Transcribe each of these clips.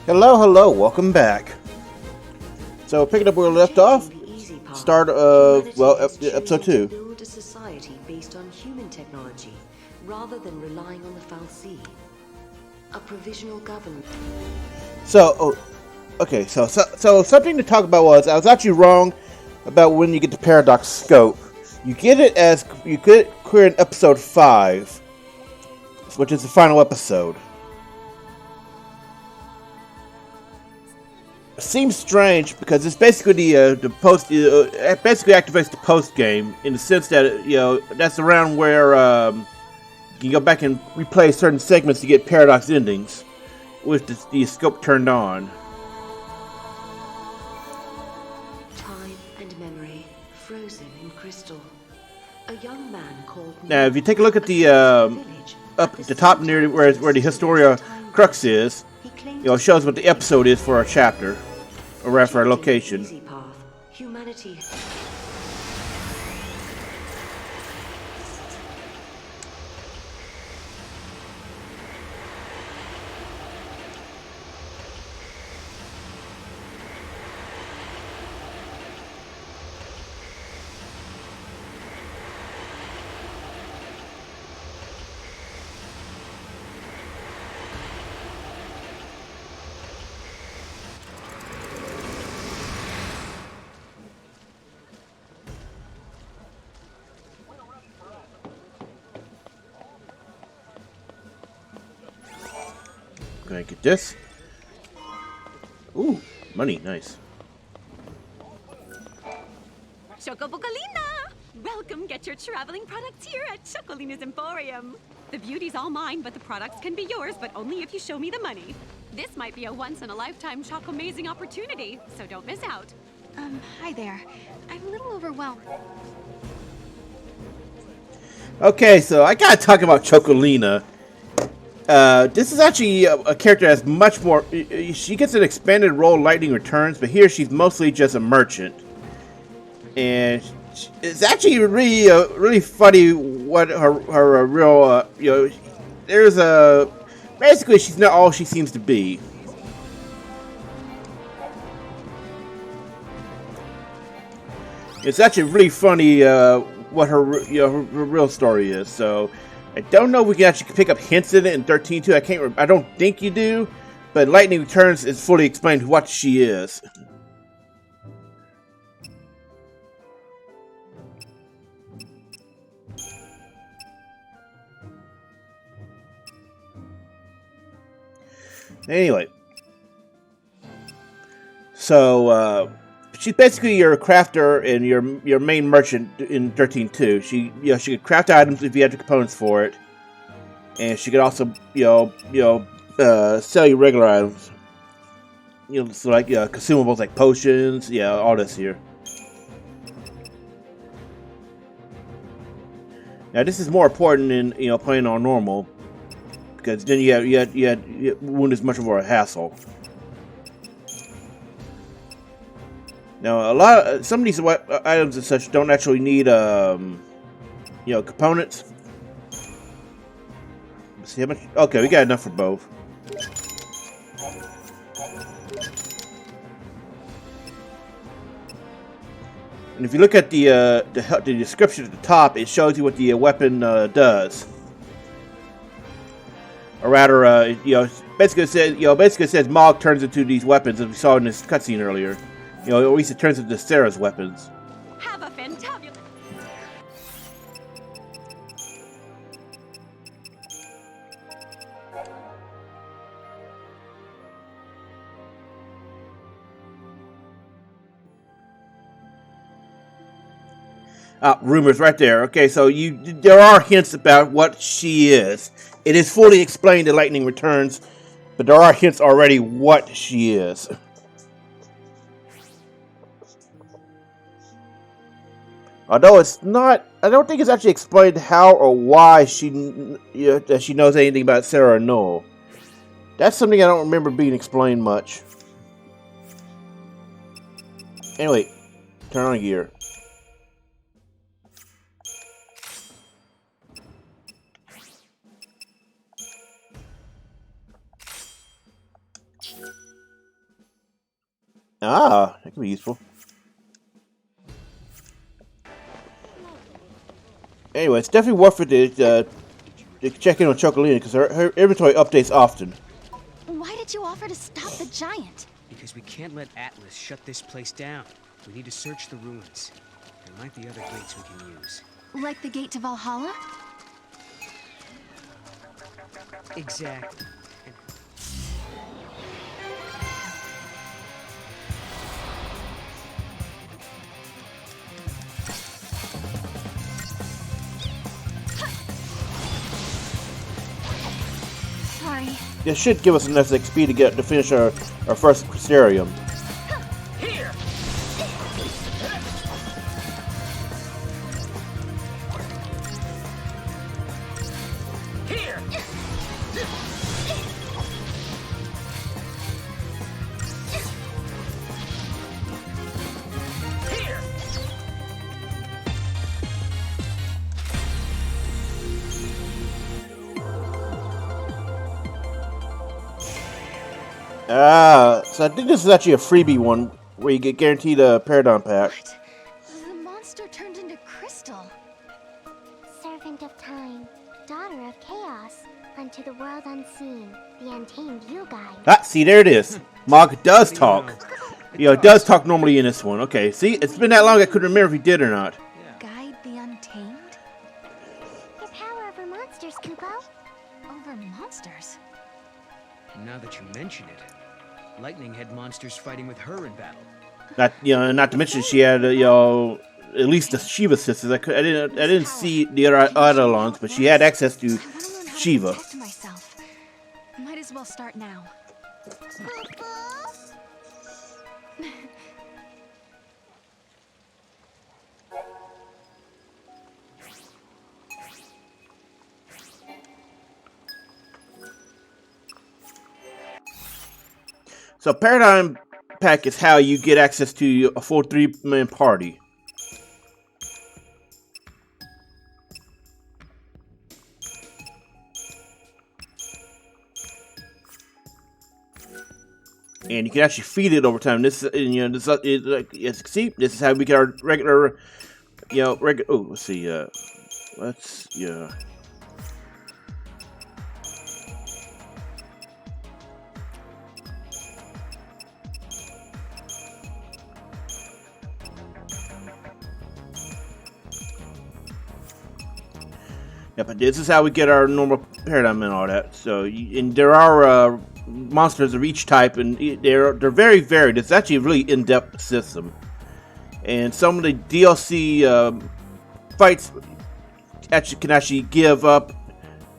Hello, hello, welcome back. So, picking up where we left off, start of, episode 2. Build a society based on human technology, rather than relying on the fal'Cie. A provisional government. So something to talk about was, I was actually wrong about when you get the paradox scope. You get it as, you get it clear in episode 5, which is the final episode. Seems strange because it's basically the post. It basically activates the post game in the sense that that's around where you can go back and replay certain segments to get paradox endings with the scope turned on. Time and memory frozen in crystal. A young man called. Now, if you take a look at the up at the top near where the Historia Crux is, it shows what the episode is for our chapter, or for our location. Humanity. Gonna get this. Ooh, money, nice. Chocobocolina! Welcome, get your traveling products here at Chocolina's Emporium. The beauty's all mine, but the products can be yours, but only if you show me the money. This might be a once-in-a-lifetime choco-amazing opportunity, so don't miss out. Hi there. I'm a little overwhelmed. Okay, so I gotta talk about Chocolina. This is actually a character that's much more. She gets an expanded role, Lightning Returns, but here she's mostly just a merchant, and it's actually really funny what her real. There's a basically she's not all she seems to be. It's actually really funny what her real story is. So. I don't know if we can actually pick up hints in it in 13-2. I don't think you do, but Lightning Returns is fully explained what she is. Anyway, so she's basically your crafter and your main merchant in 13-2. She could craft items if you had the components for it, and she could also sell you regular items. So like consumables like potions, all this here. Now this is more important in playing on normal, because then you wouldn't as much of a hassle. Now, some of these items and such don't actually need, components. Let's see how much. Okay, we got enough for both. And if you look at the description at the top, it shows you what the weapon does. Or rather, basically it says Mog turns into these weapons, as we saw in this cutscene earlier. At least it turns into Sarah's weapons. Have a fantabulous... Rumors right there. Okay, so there are hints about what she is. It is fully explained in Lightning Returns, but there are hints already what she is. Although it's not, I don't think it's actually explained how or why that she knows anything about Sarah or Noel. That's something I don't remember being explained much. Anyway, turn on gear. Ah, that could be useful. Anyway, it's definitely worth it to check in on Chocolina because her inventory updates often. Why did you offer to stop the giant? Because we can't let Atlas shut this place down. We need to search the ruins. There might be other gates we can use. Like the gate to Valhalla? Exactly. Sorry. This should give us enough XP to finish our first Crystarium. Here! Here! Here! So I think this is actually a freebie one where you get guaranteed a Paradigm Pack. What? The monster turned into crystal. Servant of time, daughter of chaos, unto the world unseen, the untamed you guide. Ah, see, there it is. Mog does talk. You know, it does talk normally in this one. Okay, see, it's been that long I couldn't remember if he did or not. Guide the untamed? Your power over monsters, Kupo. Over monsters? Now that you mention it, Lightning had monsters fighting with her in battle. Not to mention she had at least the Shiva sisters. I didn't see the other Eidolons, but she had access to I want to learn how Shiva. to protect myself. Might as well start now. So Paradigm Pack is how you get access to a full 3-man party. And you can actually feed it over time. This see, this is how we get our regular, Oh, let's see. Yeah, but this is how we get our normal paradigm and all that. So, and there are monsters of each type, and they're very varied. It's actually a really in-depth system. And some of the DLC fights can actually give up.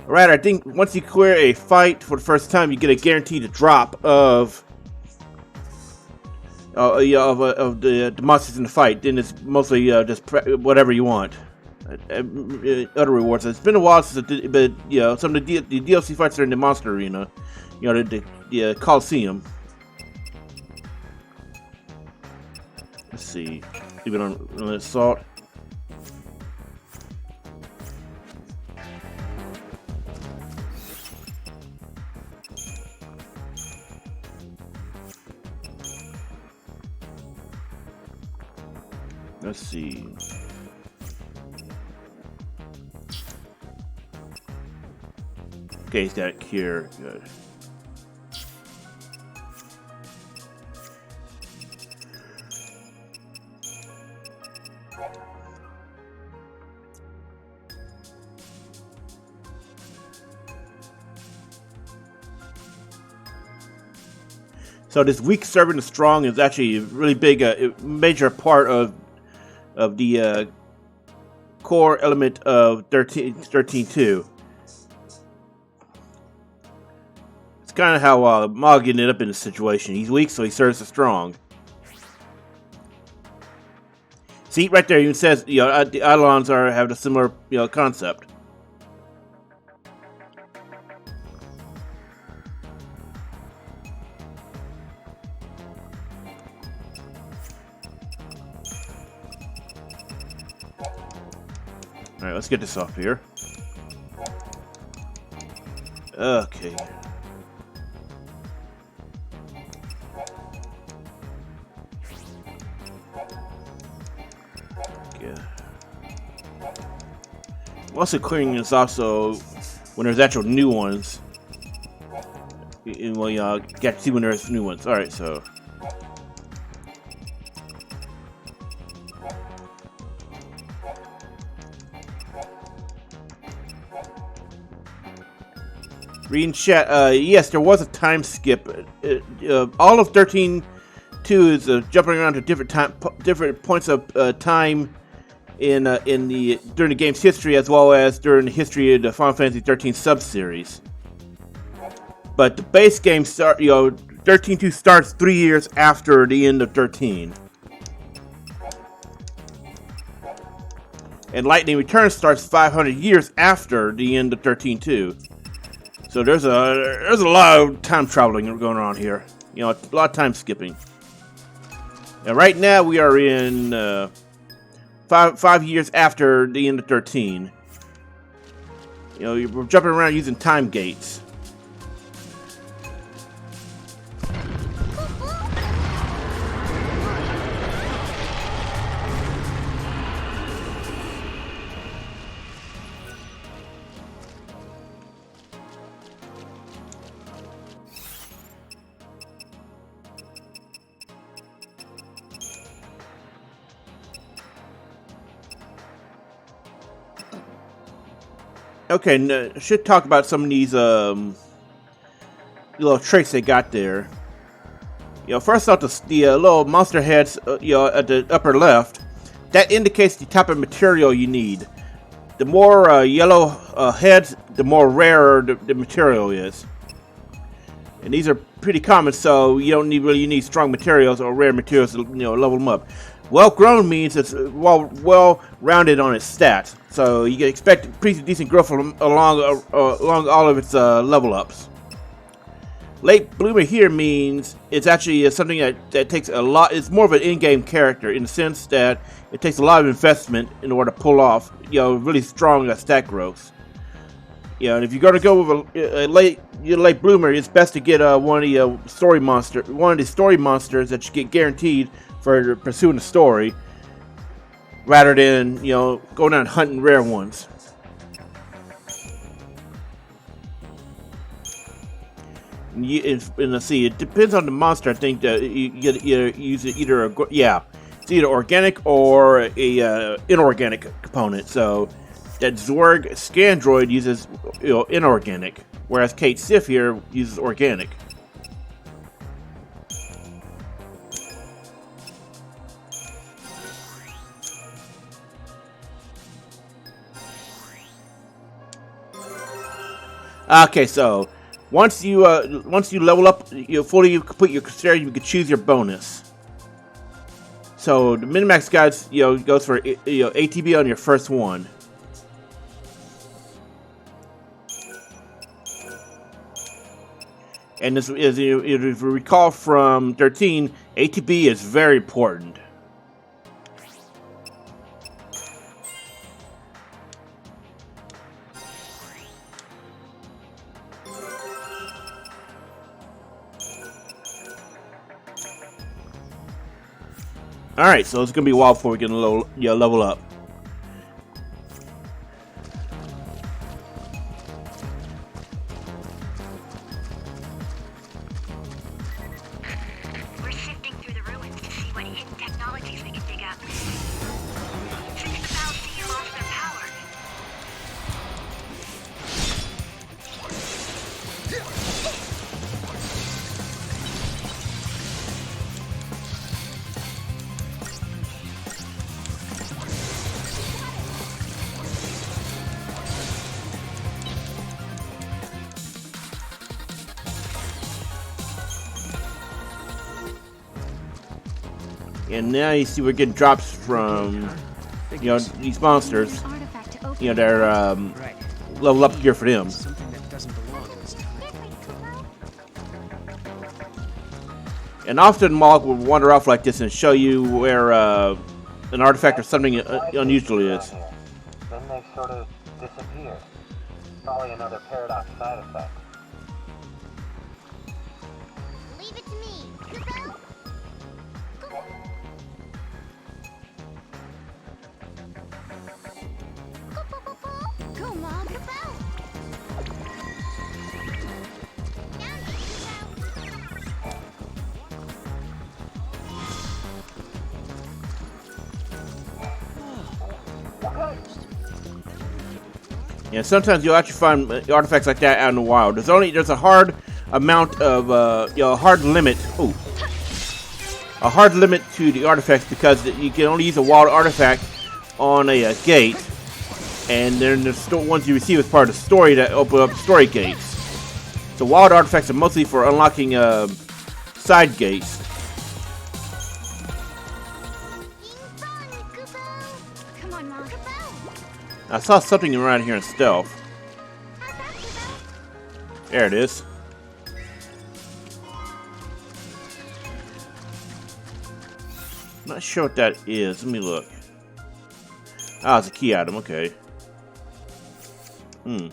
Rather, I think once you clear a fight for the first time, you get a guaranteed drop of the monsters in the fight. Then it's mostly just whatever you want. Other rewards. It's been a while since I did, but some of the DLC fights are in the monster arena, the Coliseum. Let's see, leave it on assault. Let's see. Okay, he's got it here. Good. So this weak servant of strong is actually a really big, major part of the core element of 13-2. Kind of how Mog ended up in this situation. He's weak, so he serves the strong. See, right there, even says the Eidolons have a similar concept. Alright, let's get this off here. Okay. Also, clearing is also when there's actual new ones. Well, y'all get to see when there's new ones. Alright, so. Reading chat, yes, there was a time skip. All of 13-2 is jumping around to different points of time in during the game's history, as well as during the history of the Final Fantasy 13 sub-series. But the base game 13-2 starts 3 years after the end of 13. And Lightning Returns starts 500 years after the end of 13-2. So there's a lot of time traveling going on here. You know, a lot of time skipping. And right now we are in 5 years after the end of 13. You know, we're jumping around using time gates. Okay, should talk about some of these little traits they got there. You know, first off, the little monster heads, you know, at the upper left, that indicates the type of material you need. The more yellow heads, the more rare the material is. And these are pretty common, so you don't really need strong materials or rare materials to, you know, level them up. Well-grown means it's well-rounded on its stats, so you can expect pretty decent growth along all of its level ups. Late bloomer here means it's actually something that takes a lot. It's more of an in-game character in the sense that it takes a lot of investment in order to pull off, you know, really strong stat growth. You know, and if you're gonna go with a late bloomer, it's best to get one of the story monsters that you get guaranteed for pursuing the story, rather than, you know, going out and hunting rare ones. And let's see, it depends on the monster. I think that you get use either it's either organic or a inorganic component. So that Zorg Scandroid uses, you know, inorganic, whereas Kate Sif here uses organic. Okay, so once you level up, you fully complete your career, you can choose your bonus. So the Minimax guides, you know, goes for, you know, ATB on your first one. And this is, if you recall from 13, ATB is very important. Alright, so it's gonna be a while before we get a little, you know, level up. We're sifting through the ruins to see what hidden technologies we can dig up. Since the Valkyrie lost their power. And now you see we're getting drops from, you know, these monsters. You know, they're Right. level up gear for them. Something that doesn't belong in this town. And often Mog will wander off like this and show you where an artifact or something unusual is. Then they sort of disappeared. Probably another paradox side effect. Leave it to me, Kupo. Go, Mom. Yeah, sometimes you'll actually find artifacts like that out in the wild. There's a hard amount of hard limit. Ooh, a hard limit to the artifacts because you can only use a wild artifact on a gate, and then the ones you receive as part of the story that open up story gates. The wild artifacts are mostly for unlocking side gates. Come on, Mom. I saw something around here in stealth. There it is. Not sure what that is. Let me look. Ah, it's a key item. Okay. There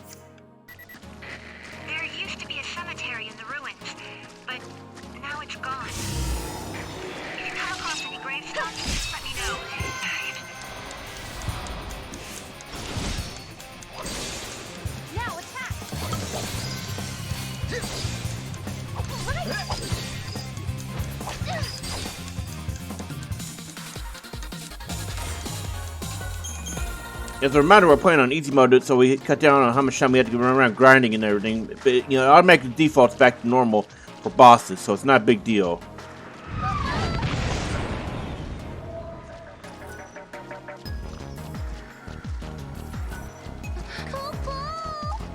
used to be a cemetery in the ruins, but now it's gone. If you come across any gravestones, let me know. Now attack! As a reminder, we're playing on easy mode, so we cut down on how much time we have to run around grinding and everything. But, you know, automatically defaults back to normal for bosses, so it's not a big deal.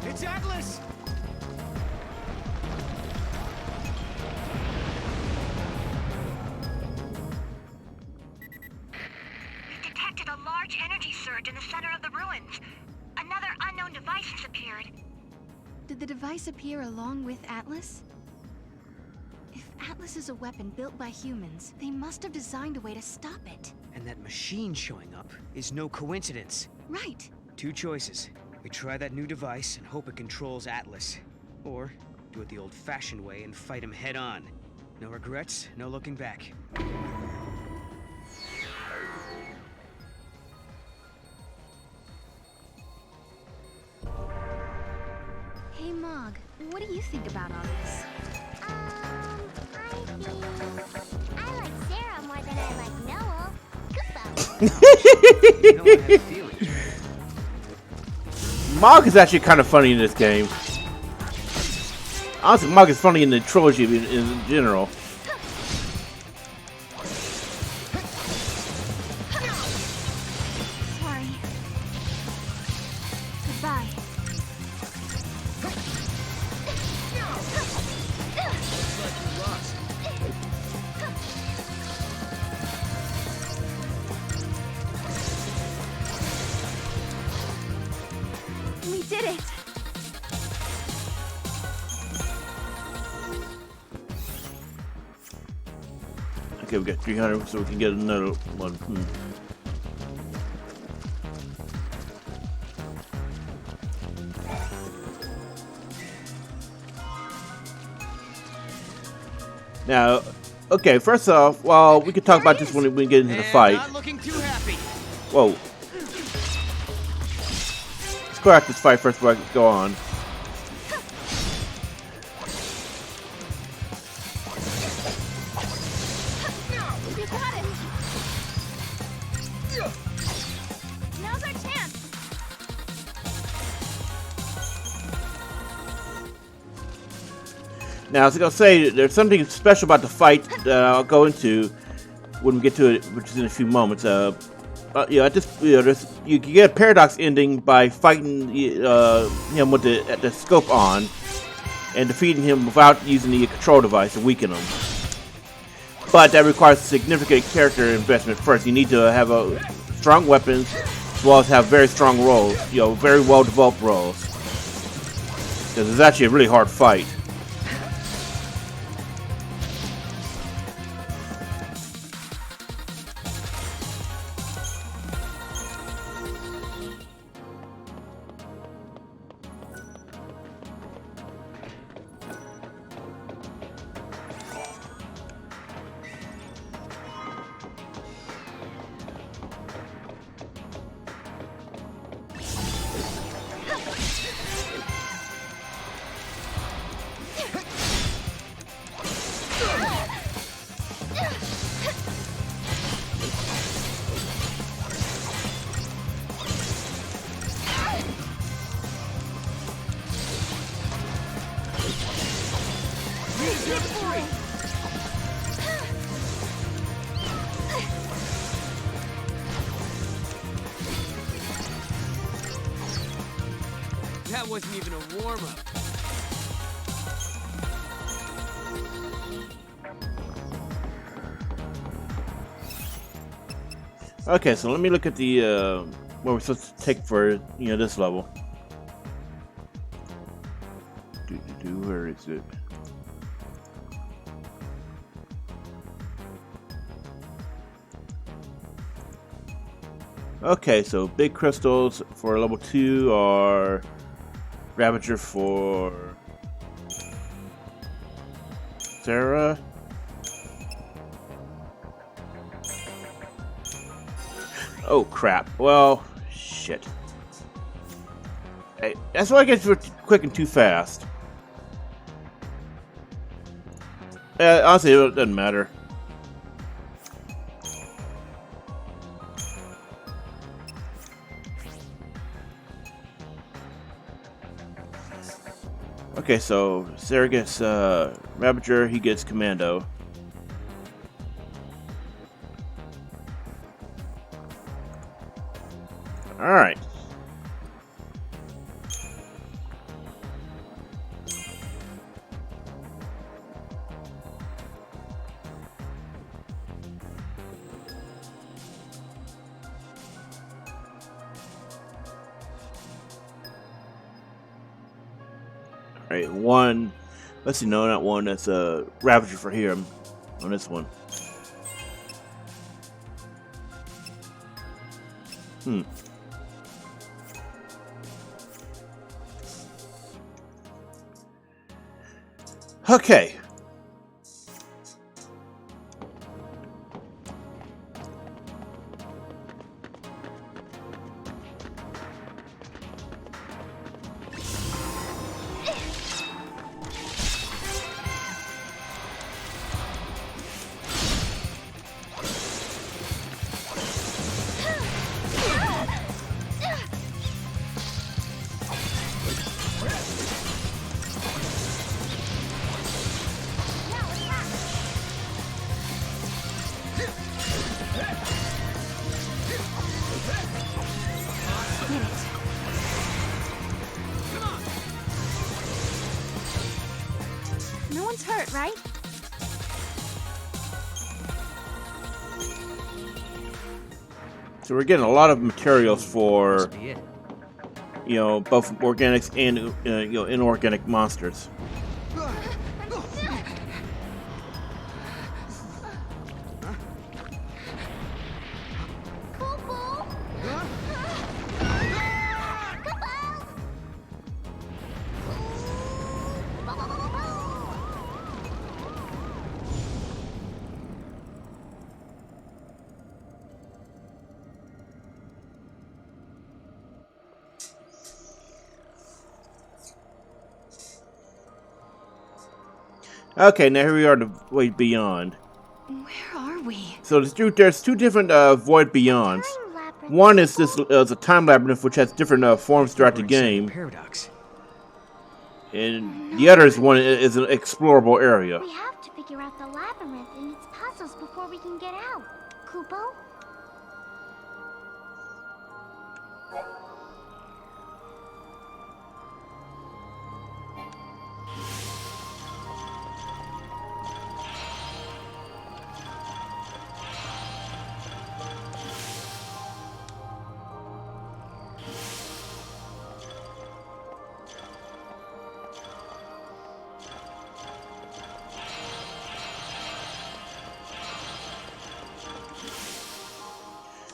It's Atlas! Detected a large energy surge in the center of the ruins. Another unknown device has appeared. Did the device appear along with Atlas? If Atlas is a weapon built by humans, they must have designed a way to stop it. And that machine showing up is no coincidence. Right. Two choices. We try that new device and hope it controls Atlas. Or do it the old-fashioned way and fight him head-on. No regrets, no looking back. Hey, Mog, what do you think about all this? I like Sarah more than I like Noel. Kupo. You know, I have a feeling. Mog is actually kind of funny in this game. Honestly, Mog is funny in the trilogy in general. Sorry. Goodbye. We did it! Okay, we got 300, so we can get another one. Now, okay, first off, well, we could talk about this when we get into the fight. Not looking too happy. Whoa. Let's go after this fight first before I go on. You got it! Now's our chance! Now, I was gonna say there's something special about the fight that I'll go into when we get to it, which is in a few moments. At this, you can get a paradox ending by fighting him with the scope on and defeating him without using the control device to weaken him. But that requires significant character investment first. You need to have strong weapons as well as have very strong rolls, very well developed rolls. Because it's actually a really hard fight. That wasn't even a warm-up. Okay, so let me look at the what we're supposed to take for this level. Where is it? Okay, so big crystals for level 2 are Ravager for Sarah. Oh crap. Well, shit. Hey, that's why I get quick and too fast. Honestly, it doesn't matter. Okay, so Sarah gets Ravager, he gets Commando. Alright. Alright, one. Let's see, no, not one. That's a Ravager for here on this one. Okay. No one's hurt, right? So we're getting a lot of materials for, Must be it. both organics and inorganic monsters. Okay, now here we are, the Void Beyond. Where are we? So there's two different Void Beyonds. Time labyrinth. One is this a time labyrinth which has different forms throughout the We're inside a game, paradox. and the other is an explorable area. We have to figure out the labyrinth and its puzzles before we can get out. Kupo?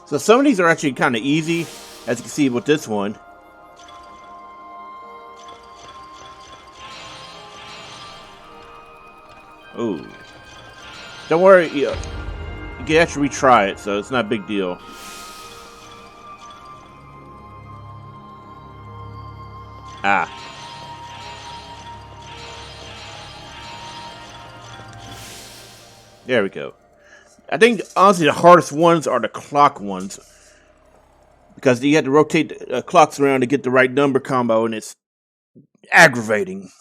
So some of these are actually kind of easy, as you can see with this one. Oh, don't worry, you can actually retry it, so it's not a big deal. Ah. There we go. I think, honestly, the hardest ones are the clock ones. Because you have to rotate clocks around to get the right number combo, and it's aggravating.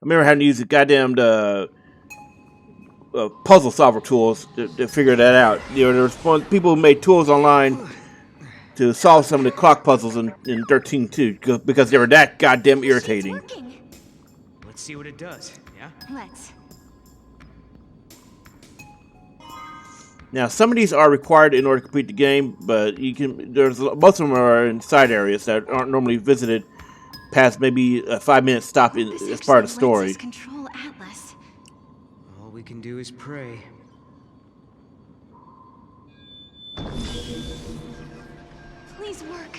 remember having to use the goddamn puzzle solver tools to figure that out. You know, there's people who made tools online to solve some of the clock puzzles in 13-2 because they were that goddamn irritating. Let's see what it does, yeah? Let's. Now, some of these are required in order to complete the game, but you can. Most of them are in side areas that aren't normally visited past maybe a 5-minute stop as part of the story. Lets us control Atlas. All we can do is pray. Please work.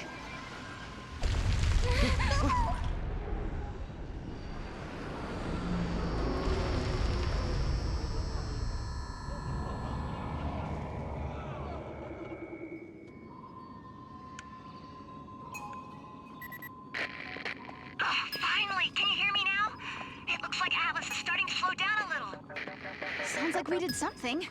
Finally, can you hear me now? It looks like Atlas is starting to slow down a little. Sounds like we did something.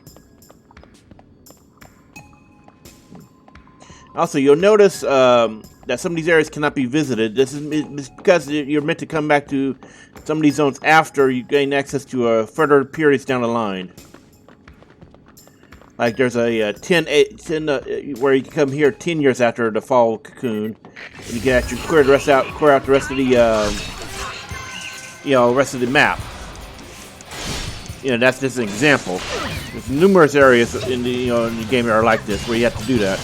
Also, you'll notice that some of these areas cannot be visited. This is because you're meant to come back to some of these zones after you gain access to further periods down the line. Like there's a 10 where you can come here 10 years after the fall cocoon, and you can actually clear out the rest of the rest of the map. You know, that's just an example. There's numerous areas in the in the game that are like this where you have to do that.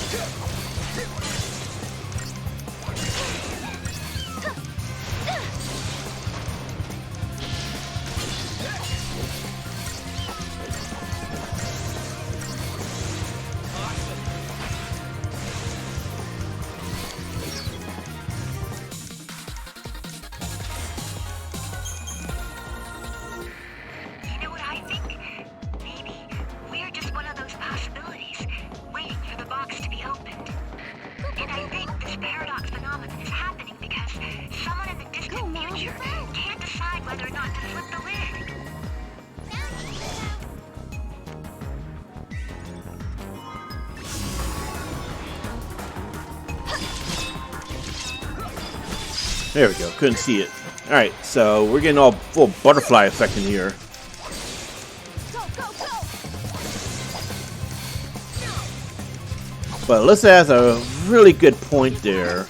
You know what I think? Maybe we're just one of those possibilities, waiting for the box to be opened. And I think this paradox phenomenon is happening because someone in the distant future can't decide whether or not to flip the lid. There we go. Couldn't see it. All right, so we're getting all full butterfly effect in here. But Alyssa has a really good point there.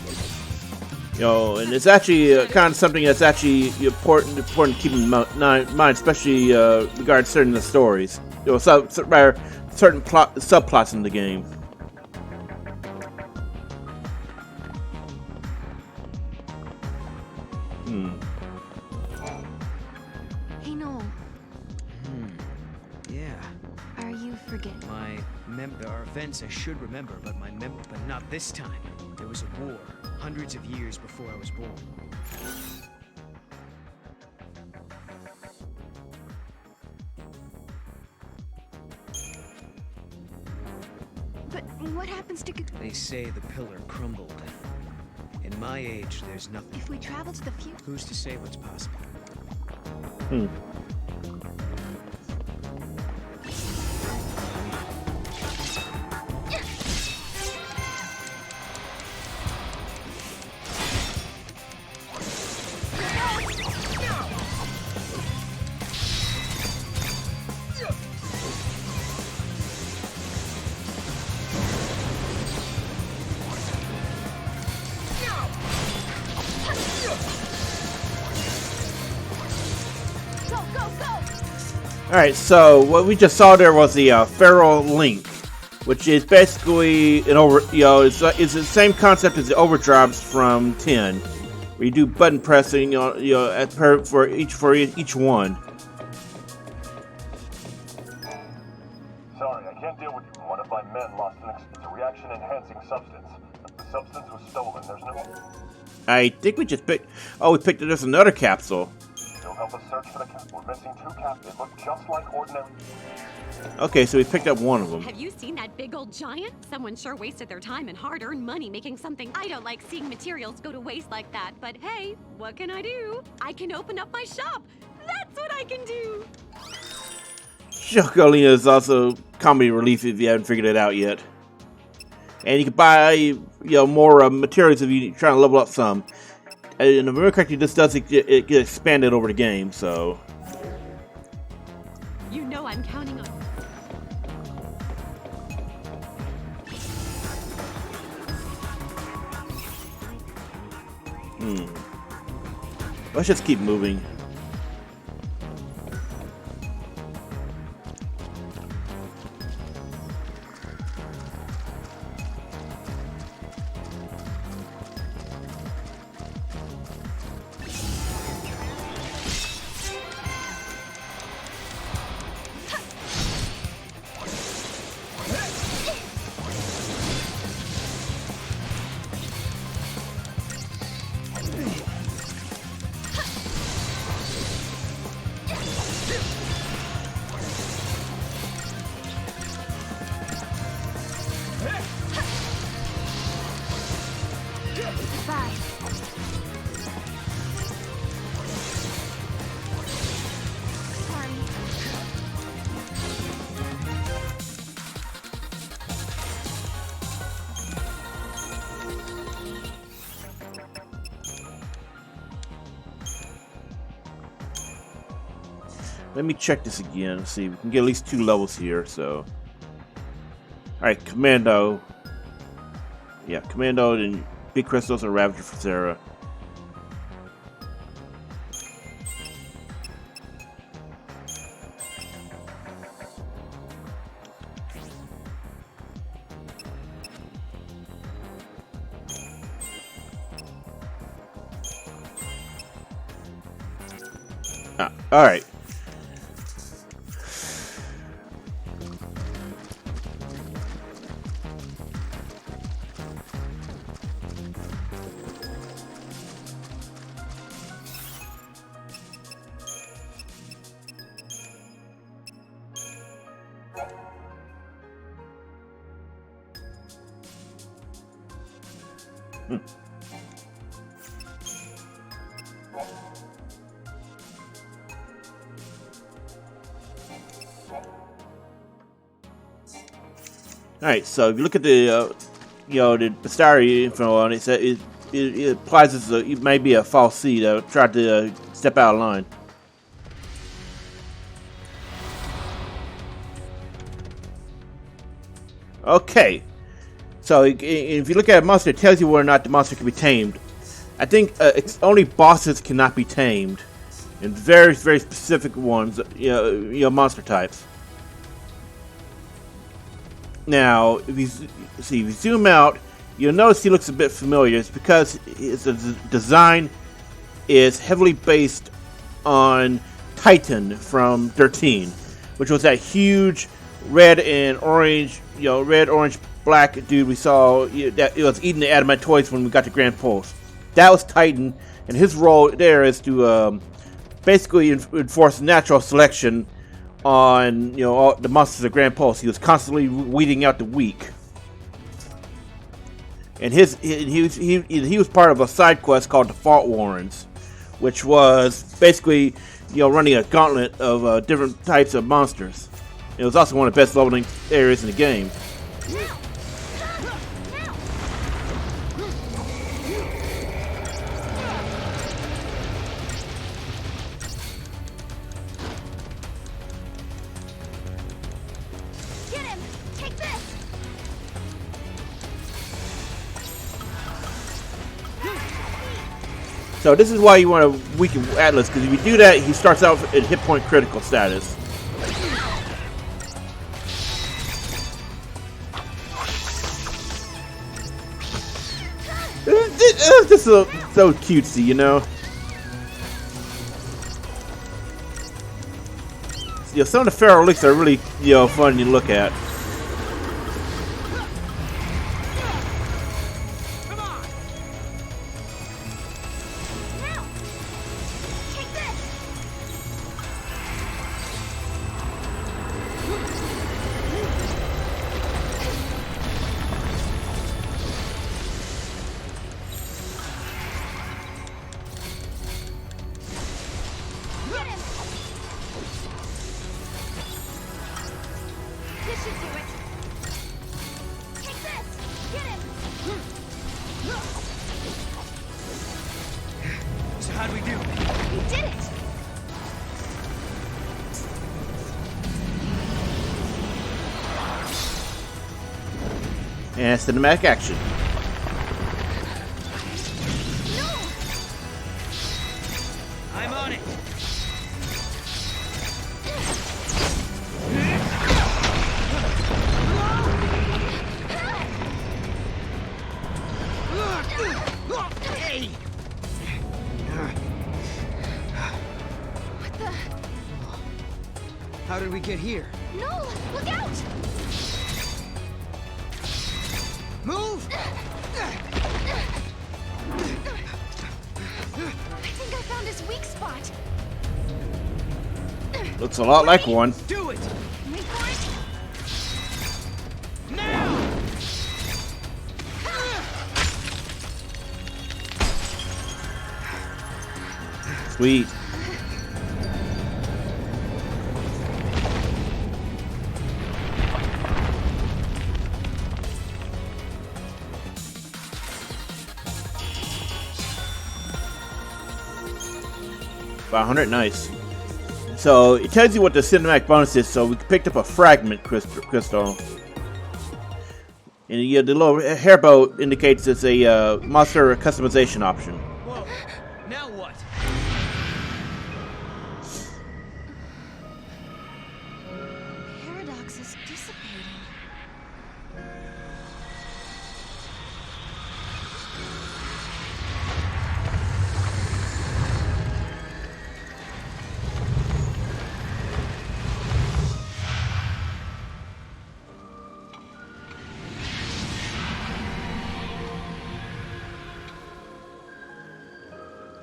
You know, and it's actually kind of something that's actually important to keep in mind, especially regarding certain the stories. You know, certain subplots in the game. Hey, Noel. Yeah. Are you forgetting? There are events I should remember, but but not this time. There was a war, hundreds of years before I was born. But what happens to... They say the pillar crumbled. In my age, there's nothing. If we travel to the future... Who's to say what's possible? Alright, so what we just saw there was the Feral Link, which is basically an it's the same concept as the overdrives from 10, where you do button pressing, for each one. Sorry, I can't deal with you. One of my men lost it's a reaction-enhancing substance. The substance was stolen. There's no... I think we just picked... Oh, we picked up just another capsule. You'll help us search for the cap. We're missing 2 caps. They look just like ordinary... Okay, so we picked up one of them. Have you seen that big old giant? Someone sure wasted their time and hard-earned money making something. I don't like seeing materials go to waste like that, but hey, what can I do? I can open up my shop. That's what I can do. Chocolina is also comedy relief if you haven't figured it out yet. And you can buy more materials if you're trying to level up some. And if I remember correctly, this does it get expanded over the game, so. You know I'm counting on. Let's just keep moving. Bye. Sorry. Let me check this again. Let's see, we can get at least 2 levels here, so. Alright, Commando. Yeah, Commando and Big Crystals and Ravager for Sarah. Alright. Alright, so if you look at the, the star info on it, it implies it may be a false seed that tried to step out of line. Okay, so if you look at a monster, it tells you whether or not the monster can be tamed. I think it's only bosses cannot be tamed, and very, very specific ones, monster types. Now, if you zoom out, you'll notice he looks a bit familiar. It's because his design is heavily based on Titan from 13, which was that huge red and orange, red, orange, black dude we saw that it was eating the Adamantoids when we got to Grand Pulse. That was Titan, and his role there is to basically enforce natural selection on all the monsters of Grand Pulse. He was constantly weeding out the weak, and he was part of a side quest called the Fault Warrens, which was basically running a gauntlet of different types of monsters. It was also one of the best leveling areas in the game. So this is why you want to weaken Atlas, because if you do that, he starts out at hit point critical status. It's just so cutesy, some of the Pharaoh licks are really, fun to look at. And cinematic action. I'm on it. Hey! What the? How did we get here? No! Look out! Move! I think I found his weak spot. Looks a lot like one. Do it! Wait for it. Now! Sweet. $500, nice. So it tells you what the cinematic bonus is. So we picked up a fragment crystal, and the little hairbow indicates it's a monster customization option. Whoa! Now what? Paradox is dissipating.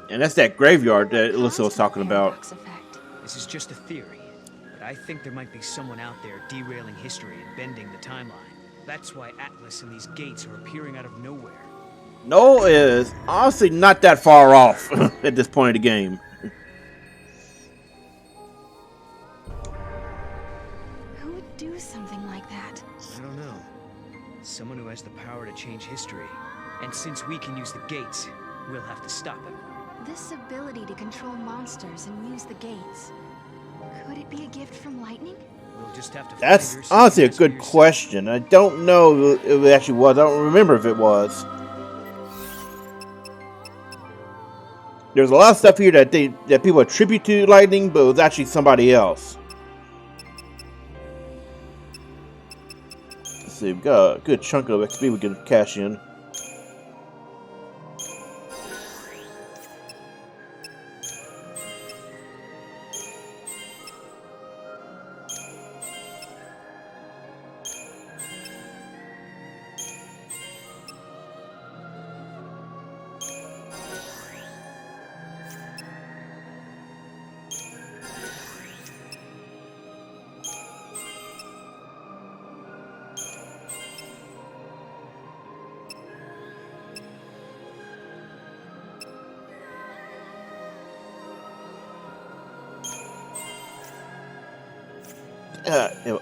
And that's that graveyard that Alyssa was talking about. Paradox effect. This is just a theory, but I think there might be someone out there derailing history and bending the timeline. That's why Atlas and these gates are appearing out of nowhere. Noel is honestly not that far off at this point of the game. Who would do something like that? I don't know. Someone who has the power to change history. And since we can use the gates, we'll have to stop him. This ability to control monsters and use the gates. Could it be a gift from lightning? We'll just have to That's find her honestly a so you can good ask for question. I don't know if it actually was. I don't remember if it was. There's a lot of stuff here that people attribute to lightning, but it was actually somebody else. Let's see, we've got a good chunk of XP we can cash in.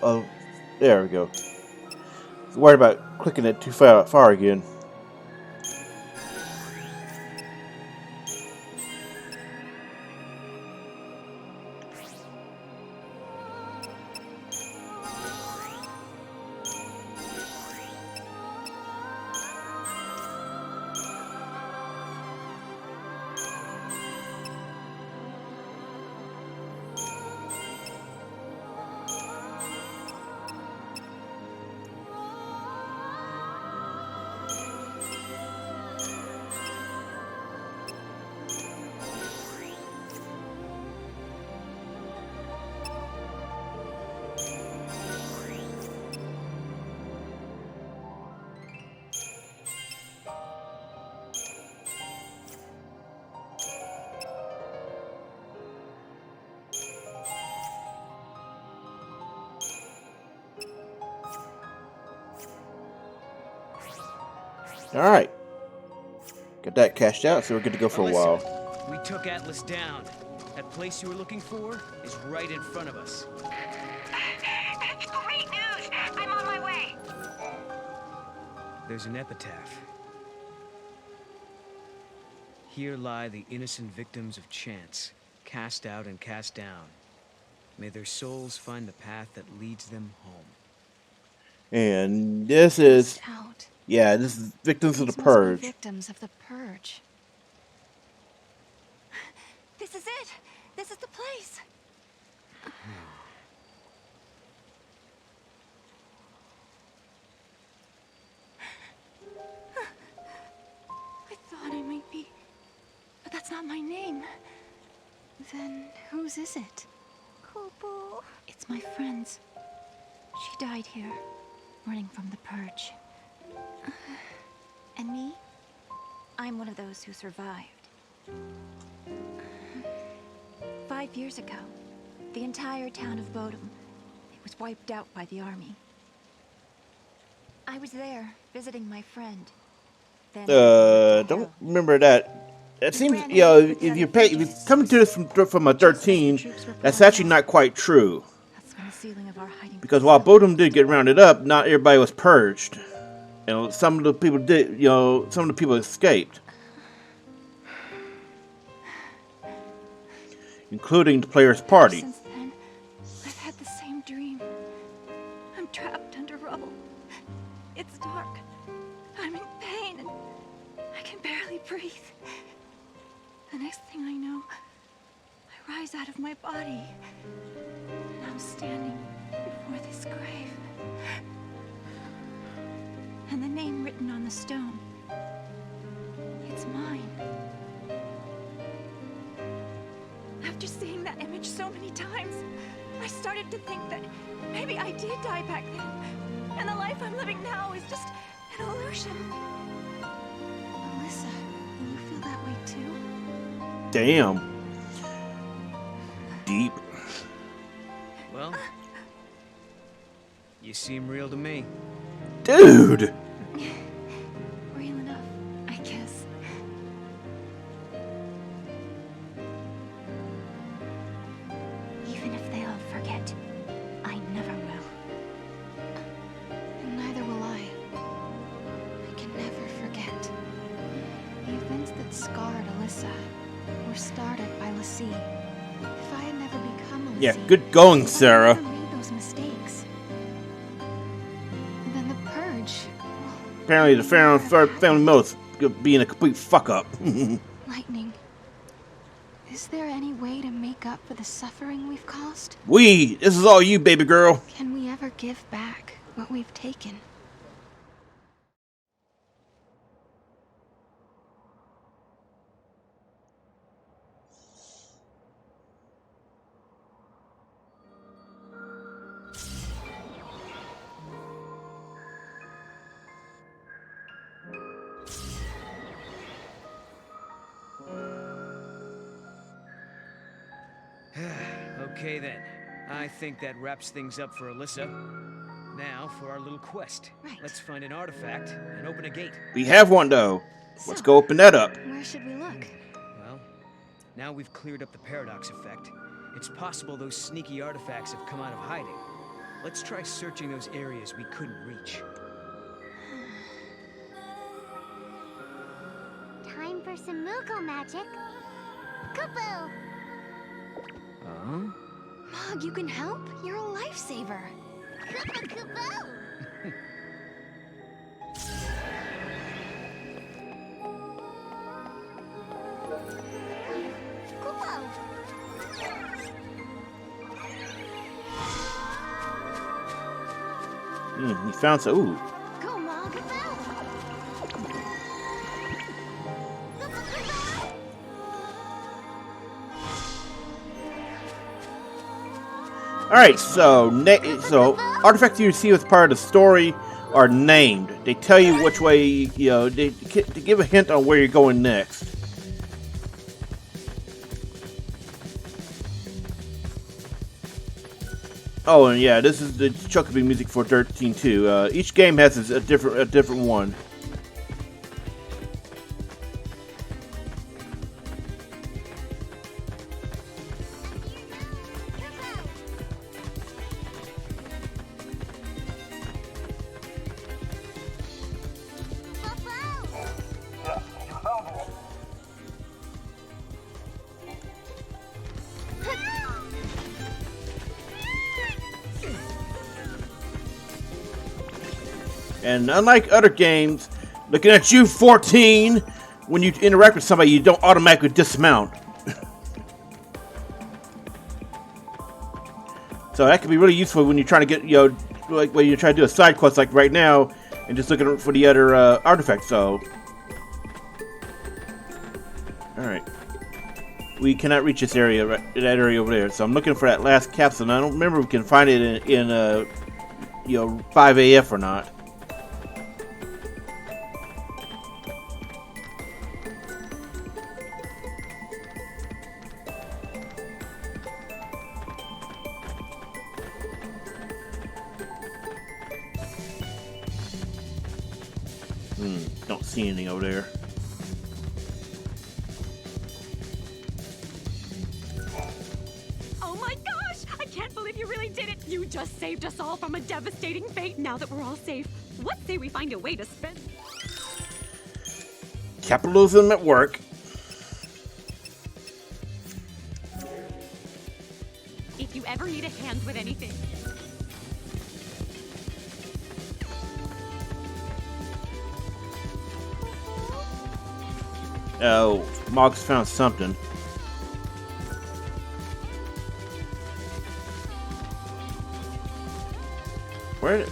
Oh, there we go. Worried about clicking it too far again. Alright. Got that cashed out, so we're good to go for a while. We took Atlas down. That place you were looking for is right in front of us. That's great news! I'm on my way! There's an epitaph. Here lie the innocent victims of chance, cast out and cast down. May their souls find the path that leads them home. And this is, Out. yeah, this is Victims of the These must be Purge. victims of the purge. This is it. This is the place. I thought I might be, but that's not my name. Then whose is it? Kupo. It's my friend's. She died here, running from the purge. And me? I'm one of those who survived. 5 years ago, the entire town of Bodum, it was wiped out by the army. I was there, visiting my friend. Then Don't remember that. That seems, you know, if you're coming to this from a 13, that's actually not quite true. That's when the ceiling of our hiding Because while Bodum did get rounded up, not everybody was purged. You know, some of the people did, you know, some of the people escaped. Including the player's party. Since then, I've had the same dream. I'm trapped under rubble. It's dark. I'm in pain and I can barely breathe. The next thing I know, I rise out of my body and I'm standing before this grave. And the name written on the stone, it's mine. After seeing that image so many times, I started to think that maybe I did die back then, and the life I'm living now is just an illusion. Alyssa, you feel that way too? Damn. Deep. Well, you seem real to me. Dude! Real enough, I guess. Even if they all forget, I never will. And neither will I. I can never forget. The events that scarred Alyssa were started by Lassie. If I had never become a Lassie, Yeah, good going, if I Sarah. had never made those mistakes, then the purge. Well, Apparently the family Mills being a complete fuck up. Lightning. Is there any way to make up for the suffering we've caused? This is all you, baby girl. Can we ever give back what we've taken? Okay then. I think that wraps things up for Alyssa. Now for our little quest. Right. Let's find an artifact and open a gate. We have one, though. Let's go open that up. Where should we look? Well, now we've cleared up the paradox effect. It's possible those sneaky artifacts have come out of hiding. Let's try searching those areas we couldn't reach. Time for some Moogle magic. Kupo! Huh? Mog, you can help? You're a lifesaver. Kupo Kupo! Kupo! He found some. Ooh. Go, Mog. All right, so artifacts you see as part of the story are named. They tell you which way, you know, they give a hint on where you're going next. Oh, and yeah, this is the Chocobo music for 13-2. Each game has a different one. Yes, you found it. And unlike other games, looking at you, 14, when you interact with somebody, you don't automatically dismount. So that can be really useful when you're trying to get, like when you're trying to do a side quest like right now, and just looking for the other artifacts. So, all right, we cannot reach this area, that area over there. So I'm looking for that last capsule. And I don't remember if we can find it in 5AF or not. Don't see anything over there. Oh my gosh! I can't believe you really did it! You just saved us all from a devastating fate now that we're all safe. What say we find a way to spend... Capitalism at work. If you ever need a hand with anything... Oh, Mog's found something. Where did...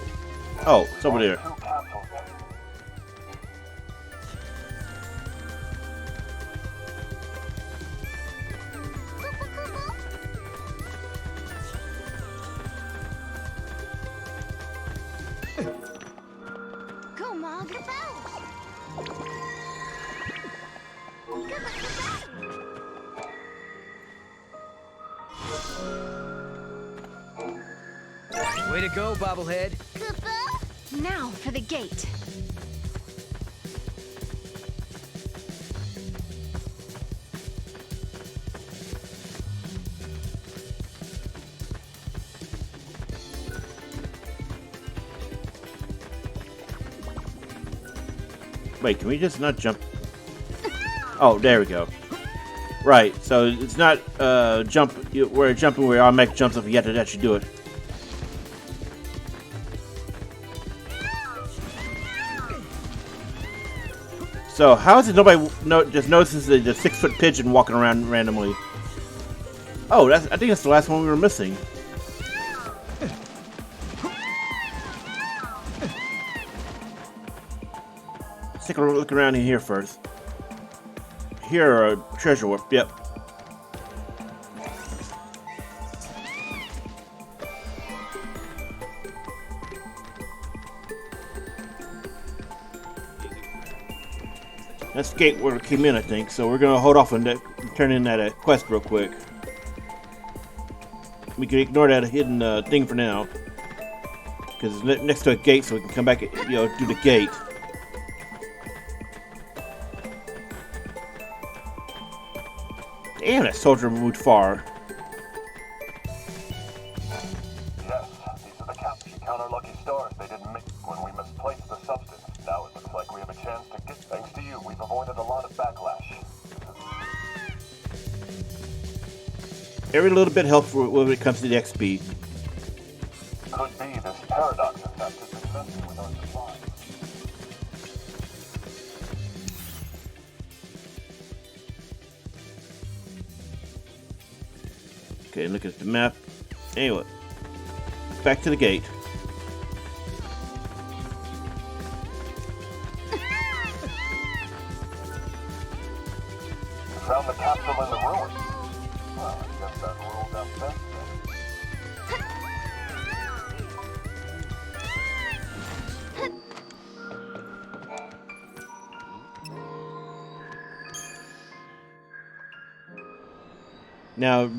Oh, it's over there. Go, Mog. Way to go, bobblehead. Now for the gate. Wait, can we just not jump? Oh, there we go. Right, so it's not jump where jumping where automatic jumps up. You have to actually do it. So how is it nobody just notices the 6-foot pigeon walking around randomly? Oh, I think that's the last one we were missing. Let's take a look around in here first. Here, a treasure warp. Yep. That's the gate where it came in, I think. So we're gonna hold off on that, turn in that quest real quick. We can ignore that hidden thing for now, because it's next to a gate, so we can come back, do the gate. Damn, that soldier moved far. Yes, these are the caps you count our lucky stars. They didn't make when we misplaced the substance. Now it looks like we have a chance to get... Thanks to you, we've avoided a lot of backlash. Every little bit helps when it comes to the XP. Could be this paradox effect is messing with our supplies. Okay, look at the map. Anyway, back to the gate. Found the capsule in the ruins. Well, I guess that ruled out best then. Now,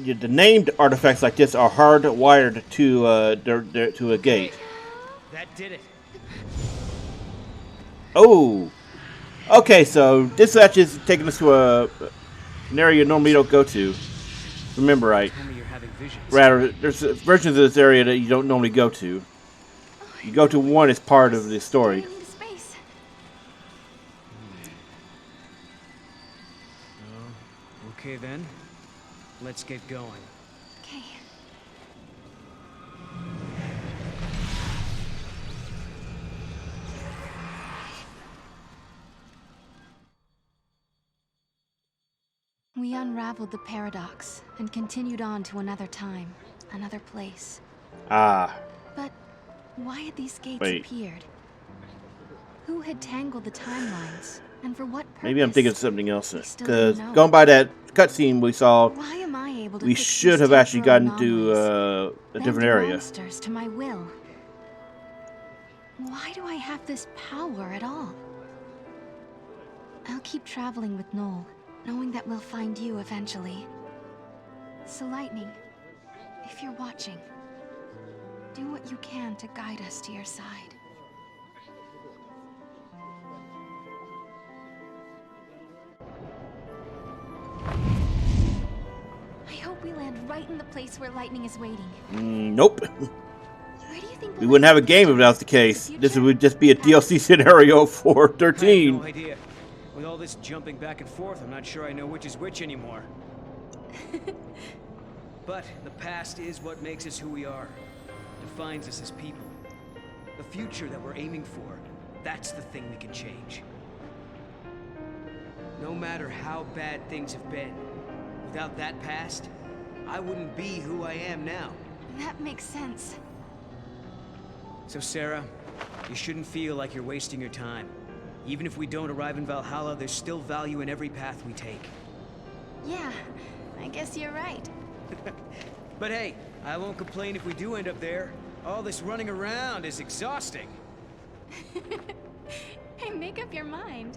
the named artifacts like this are hardwired to a gate. That did it. Oh, okay. So this actually is taking us to an area you normally don't go to. Remember, right? Tell me you're having visions. Rather, there's versions of this area that you don't normally go to. You go to one as part of the story. Into space. Okay then, let's get going. Okay. We unraveled the paradox and continued on to another time, another place. Ah. But why had these gates Wait. appeared? Who had tangled the timelines, and for what purpose? Maybe I'm thinking of something else. We still Because don't know. going by that cutscene we saw, Why am I able to we fix should these have actually temporal gotten to anomalies, a bend different area. monsters to my will? Why do I have this power at all? I'll keep traveling with Noel, knowing that we'll find you eventually. So Lightning, if you're watching, do what you can to guide us to your side. I hope we land right in the place where Lightning is waiting. Nope. Where do you think We wouldn't have a game if that was the case. This would just be a DLC scenario for I have 13. no idea. With all this jumping back and forth, I'm not sure I know which is which anymore. But the past is what makes us who we are. Defines us as people. The future that we're aiming for, that's the thing we can change. No matter how bad things have been, without that past, I wouldn't be who I am now. That makes sense. So Sarah, you shouldn't feel like you're wasting your time. Even if we don't arrive in Valhalla, there's still value in every path we take. Yeah, I guess you're right. But hey, I won't complain if we do end up there. All this running around is exhausting. Hey, make up your mind.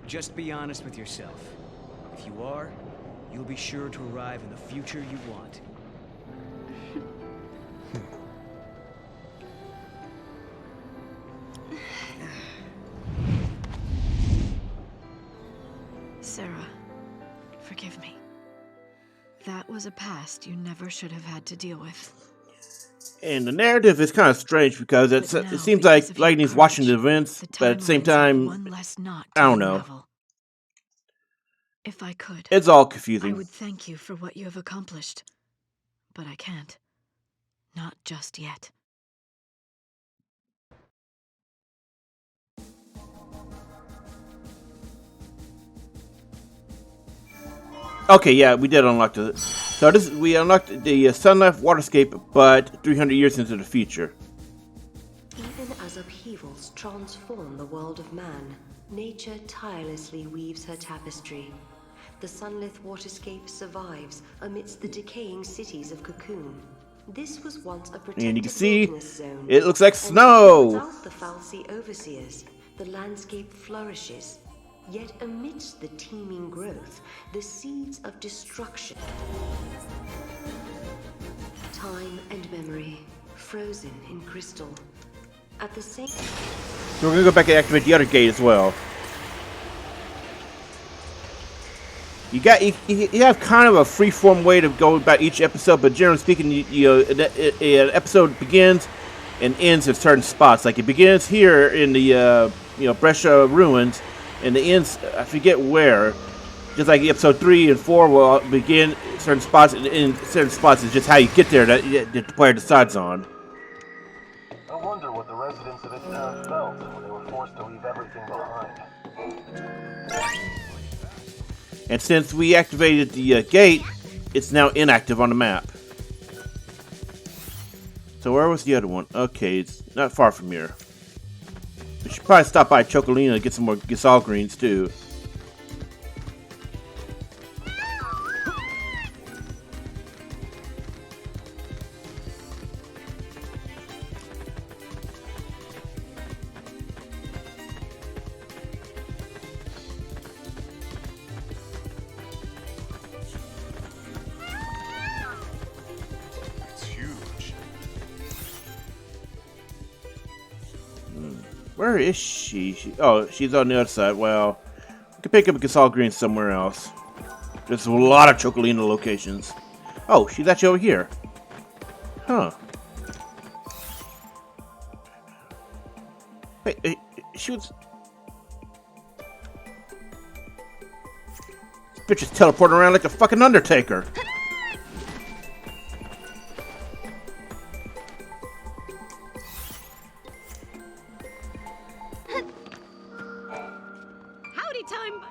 Just be honest with yourself. If you are, you'll be sure to arrive in the future you want. Sarah, forgive me. That was a past you never should have had to deal with. And the narrative is kind of strange because it But now, seems because like of your Lightning's watching the courage, events, the but at the same timelines have time, one less knot I to don't know. unravel. If I could, It's all I confusing. would thank you for what you have accomplished. But I can't. Not just yet. Okay, yeah, we did unlock the. So we unlocked the Sunlight Waterscape, but 300 years into the future. Even as upheavals transform the world of man, nature tirelessly weaves her tapestry. The sunlit waterscape survives amidst the decaying cities of Cocoon. This was once a protected And you can see, wilderness zone. it looks like And snow. without the Falsey overseers, the landscape flourishes. Yet amidst the teeming growth, the seeds of destruction. Time and memory, frozen in crystal. At the same So we're gonna go back and activate the other gate as well. You have kind of a free-form way to go about each episode, but generally speaking, an episode begins and ends at certain spots. Like it begins here in the Brescia ruins, and it ends I forget where. Just like episode 3 and 4 will begin certain spots, and in certain spots is just how you get there that the player decides on. I wonder what the residents of this town felt when they were forced to leave everything behind. And since we activated the gate, it's now inactive on the map. So where was the other one? Okay, it's not far from here. We should probably stop by Chocolina and get some more Gisal greens too. It's huge. Where is she? Oh, she's on the other side. Well, we can pick up a Gisal green somewhere else. There's a lot of Chocolina locations. Oh, she's actually over here. Huh. Wait, she was... This bitch is teleporting around like a fucking Undertaker. Howdy time.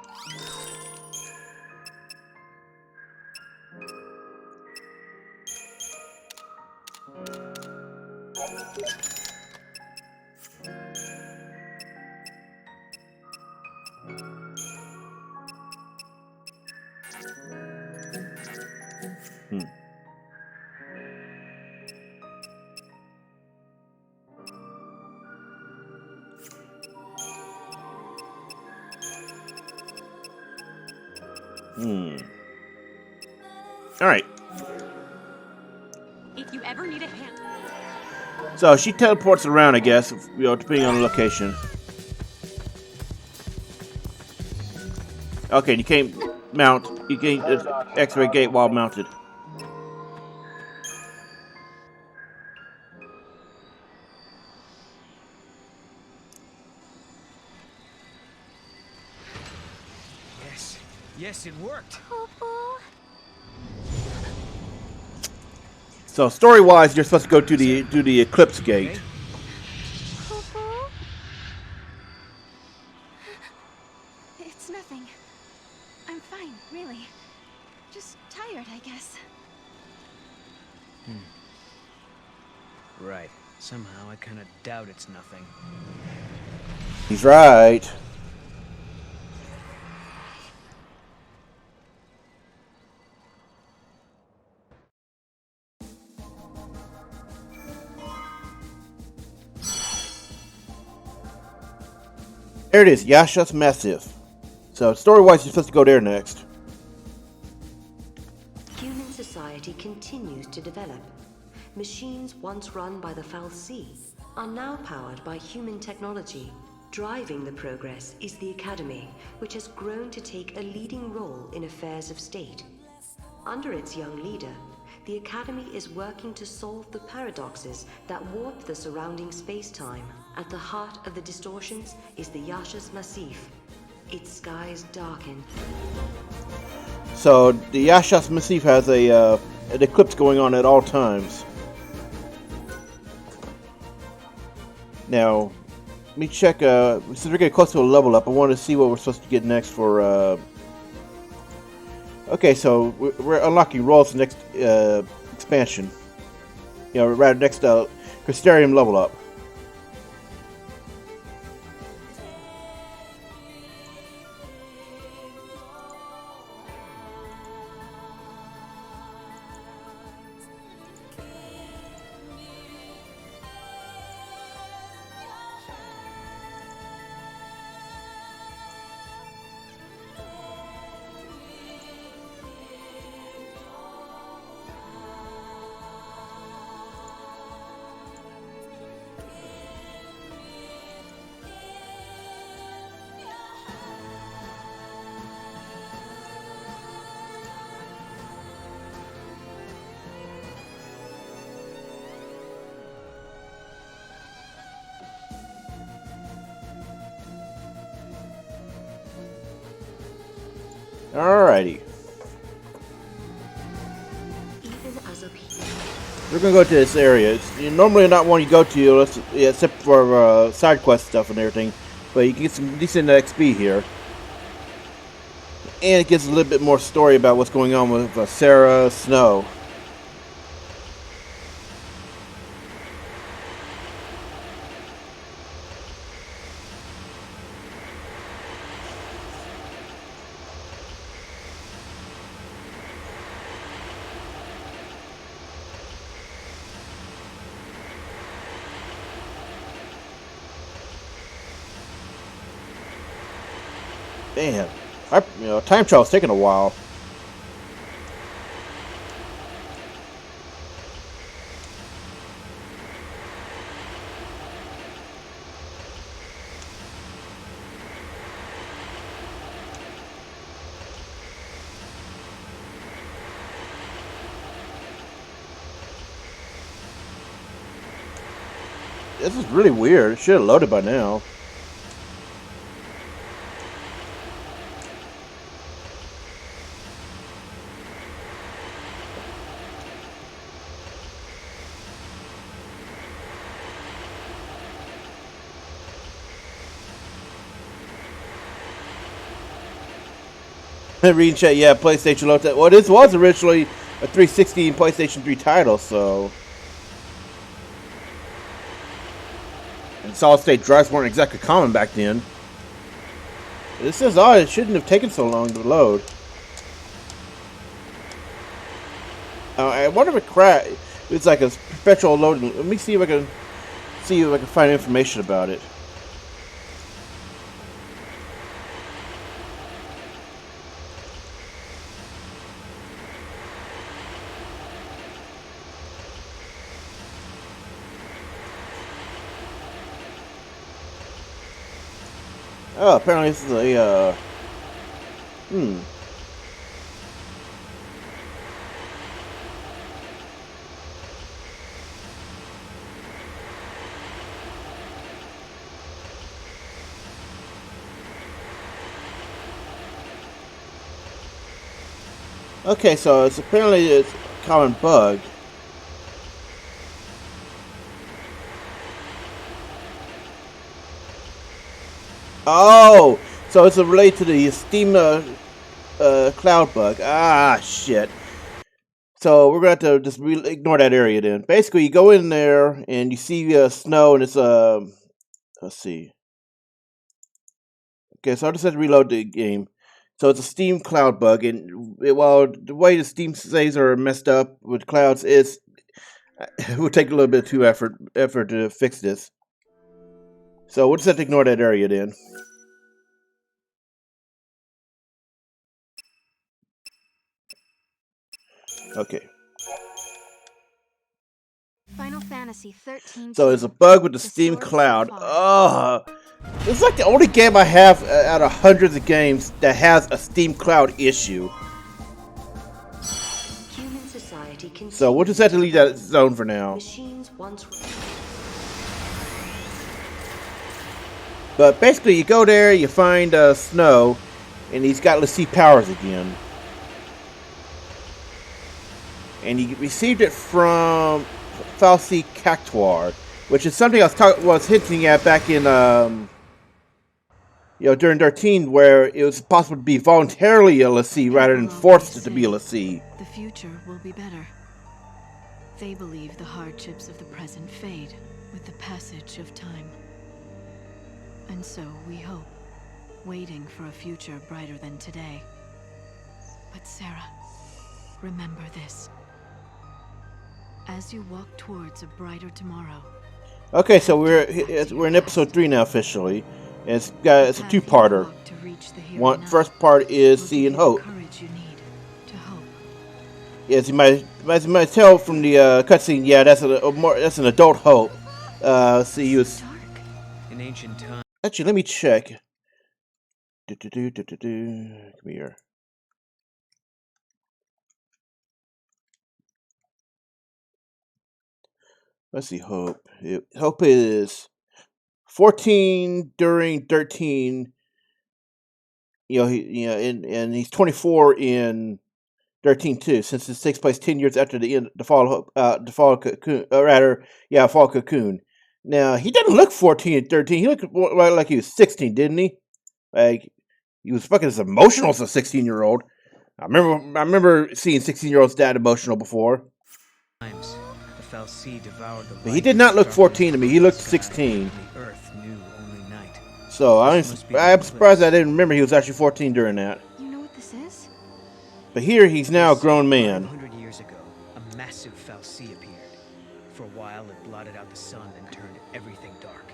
All right. If you ever need a hand. So she teleports around, I guess, depending on the location. Okay, you can't mount. You can't X-ray gate while mounted. Yes, it worked. So story-wise, you're supposed to go to the Eclipse Gate. It's nothing. I'm fine, really. Just tired, I guess. Right. Somehow I kind of doubt it's nothing. He's right. There it is, Yasha's Massive. So, story-wise, you're supposed to go there next. Human society continues to develop. Machines once run by the fal'Cie are now powered by human technology. Driving the progress is the Academy, which has grown to take a leading role in affairs of state. Under its young leader, the Academy is working to solve the paradoxes that warp the surrounding space-time. At the heart of the distortions is the Yasha's Massif. Its skies darken. So, the Yasha's Massif has an eclipse going on at all times. Now, let me check, since we're getting close to a level up, I want to see what we're supposed to get next for, okay, so we're unlocking roles next, expansion. Rather next, Crystarium level up. Alrighty. We're gonna go to this area. It's normally not one you go to, except for side quest stuff and everything. But you can get some decent XP here, and it gives a little bit more story about what's going on with Sarah Snow. Damn, time travel's taking a while. This is really weird. It should have loaded by now. Reading chat, yeah, PlayStation loaded. Well, this was originally a 360 and PlayStation 3 title, so And solid-state drives weren't exactly common back then. This is odd. It shouldn't have taken so long to load. I wonder if it's like a perpetual loading. Let me see if I can find information about it. Oh, apparently this is a Okay, so it's apparently a common bug. Oh, so it's related to the Steam cloud bug. Ah, shit. So we're going to have to just ignore that area then. Basically, you go in there and you see snow, and it's let's see. Okay, so I just have to reload the game. So it's a Steam cloud bug, and while the way the Steam saves are messed up with clouds is, it will take a little bit too effort to fix this. So we'll just have to ignore that area then. Okay. Final Fantasy XIII-2. So there's a bug with the Steam cloud. Oh, it's like the only game I have out of hundreds of games that has a Steam cloud issue. Human society So we'll just have to leave that zone for now. Machines once. But basically, you go there, you find Snow, and he's got l'Cie powers again. And he received it from Falsi Cactuar, which is something I was hinting at back in, during 13, where it was possible to be voluntarily a l'Cie rather than forced to be a l'Cie. The future will be better. They believe the hardships of the present fade with the passage of time. And so we hope, waiting for a future brighter than today. But Sarah, remember this. As you walk towards a brighter tomorrow. Okay, so we're in episode 3 now officially. And it's a two-parter. First part is seeing hope. As you might tell from the cutscene, yeah, that's an adult hope. See, he was in ancient times. Actually, let me check. Come here. Let's see, Hope. Hope is 14 during 13. And he's 24 in 13-2. Since this takes place 10 years after the end, the fall cocoon. Now he didn't look 14 and 13. He looked like he was 16, didn't he? Like he was fucking as emotional as a 16-year-old. I remember seeing 16-year-olds that emotional before. But he did not look 14 to me. He looked 16. So I'm surprised I didn't remember he was actually 14 during that. You know what this is? But here he's now a grown man. 100 years ago, a massive fal'Cie appeared. For a while, it blotted out the sun and turned everything dark.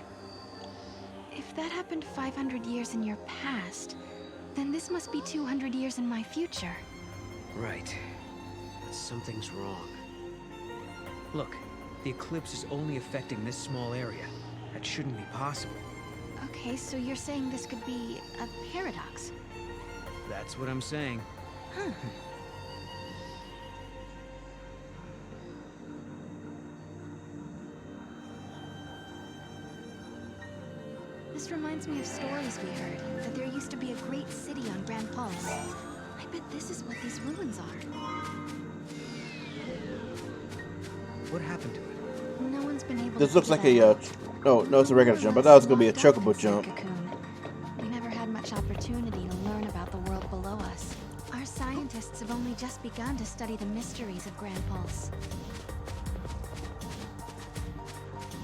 If that happened 500 years in your past, then this must be 200 years in my future. Right. But something's wrong. Look, the eclipse is only affecting this small area. That shouldn't be possible. Okay, so you're saying this could be a paradox? That's what I'm saying. Huh. This reminds me of stories we heard, that there used to be a great city on Grand Pulse. I bet this is what these ruins are. What happened to it? No one's been able This to looks like a no, it's a regular jump. I thought it was gonna be a chocobo jump. We never had much opportunity to learn about the world below us. Our scientists have only just begun to study the mysteries of Grand Pulse.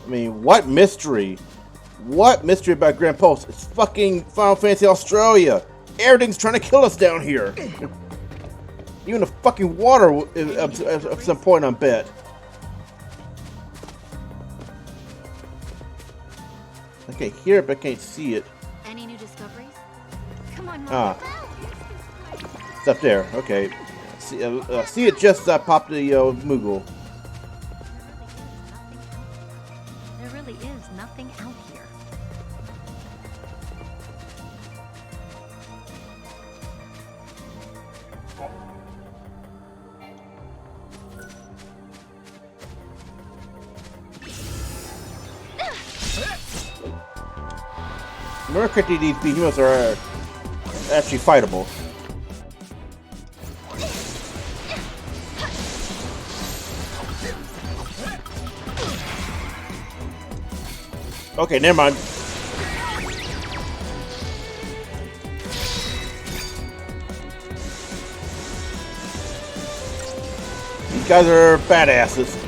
I mean, what mystery? What? Mystery about Grand Pulse? It's fucking Final Fantasy Australia. Everything's trying to kill us down here. Even the fucking water at some point, I bet. I can hear it, but I can't see it. Any new discoveries? Come on, Ah. It's up there. Okay. See it just popped the Moogle. There really is nothing out here. More correctly, these behemoths are actually fightable. Okay, never mind. These guys are badasses.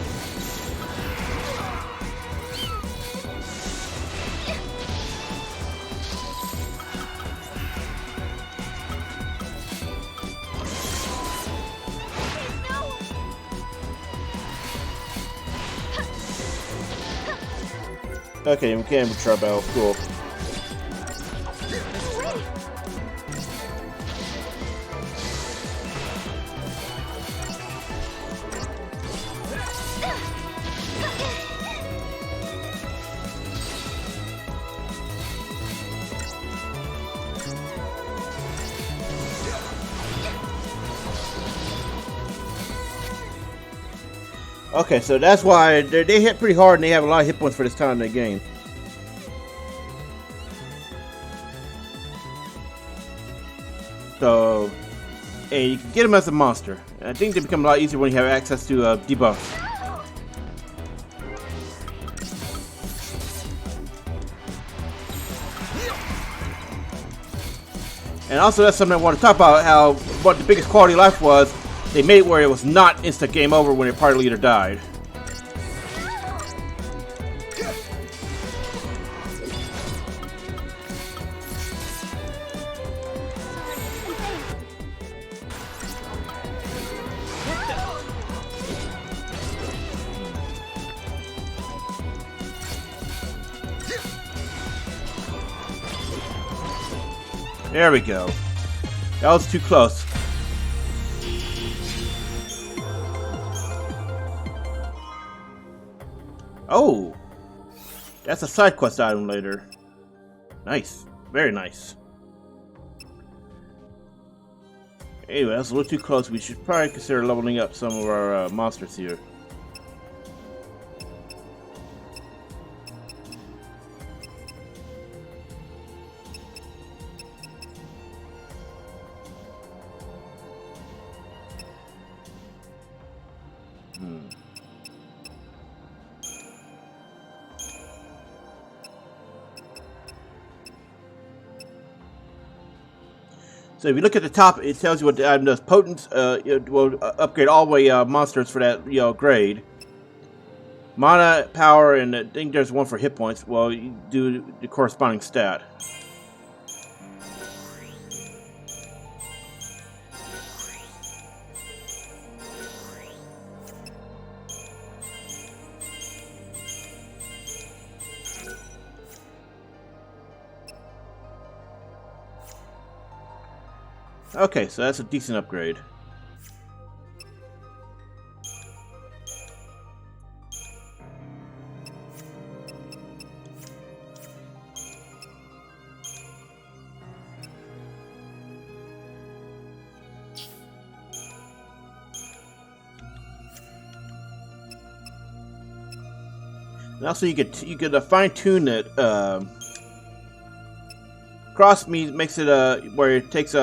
Okay, we can try battle. Cool. Okay, so that's why they hit pretty hard and they have a lot of hit points for this time in the game. So, and you can get them as a monster. And I think they become a lot easier when you have access to debuffs. And also, that's something I want to talk about. How what the biggest quality of life was. They made it where it was not instant game over when your party leader died. There we go. That was too close. Oh, that's a side quest item later. Nice, very nice. Anyway, that's a little too close. We should probably consider leveling up some of our monsters here. So if you look at the top, it tells you what the item does. Potent it will upgrade all the way monsters for that grade. Mana, power, and I think there's one for hit points. Well, you do the corresponding stat. Okay, so that's a decent upgrade. And also, you could fine tune it. Cross makes it where it takes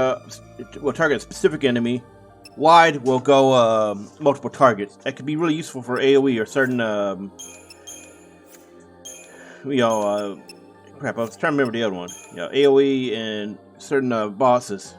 it will target a specific enemy. Wide will go multiple targets. That could be really useful for AOE or certain crap. I was trying to remember the other one. Yeah, AOE and certain bosses.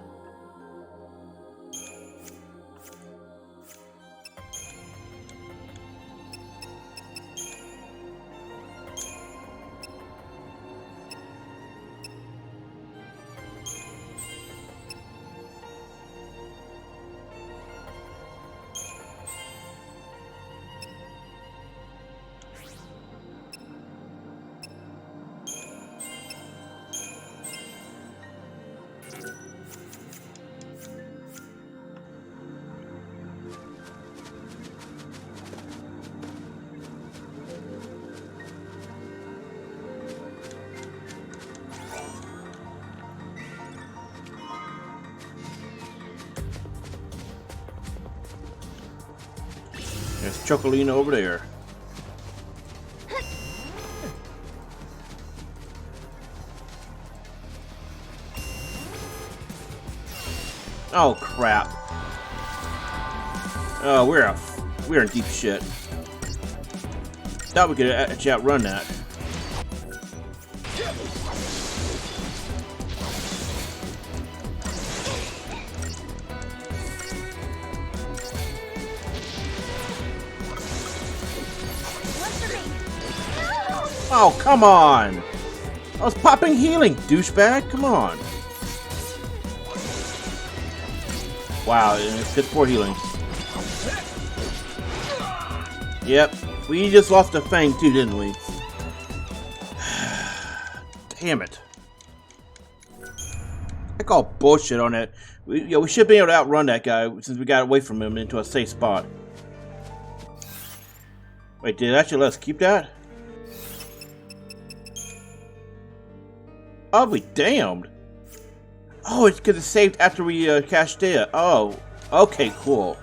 Chocolina over there. Oh crap! Oh, we're in deep shit. Thought we could actually outrun that. Oh, come on! I was popping healing, douchebag! Come on! Wow, it's good for healing. Yep, we just lost a fang too, didn't we? Damn it. I call bullshit on that. We should be able to outrun that guy since we got away from him into a safe spot. Wait, did it actually let us keep that? I'll be damned. Oh, it's because it saved after we cashed it. Oh, okay, cool.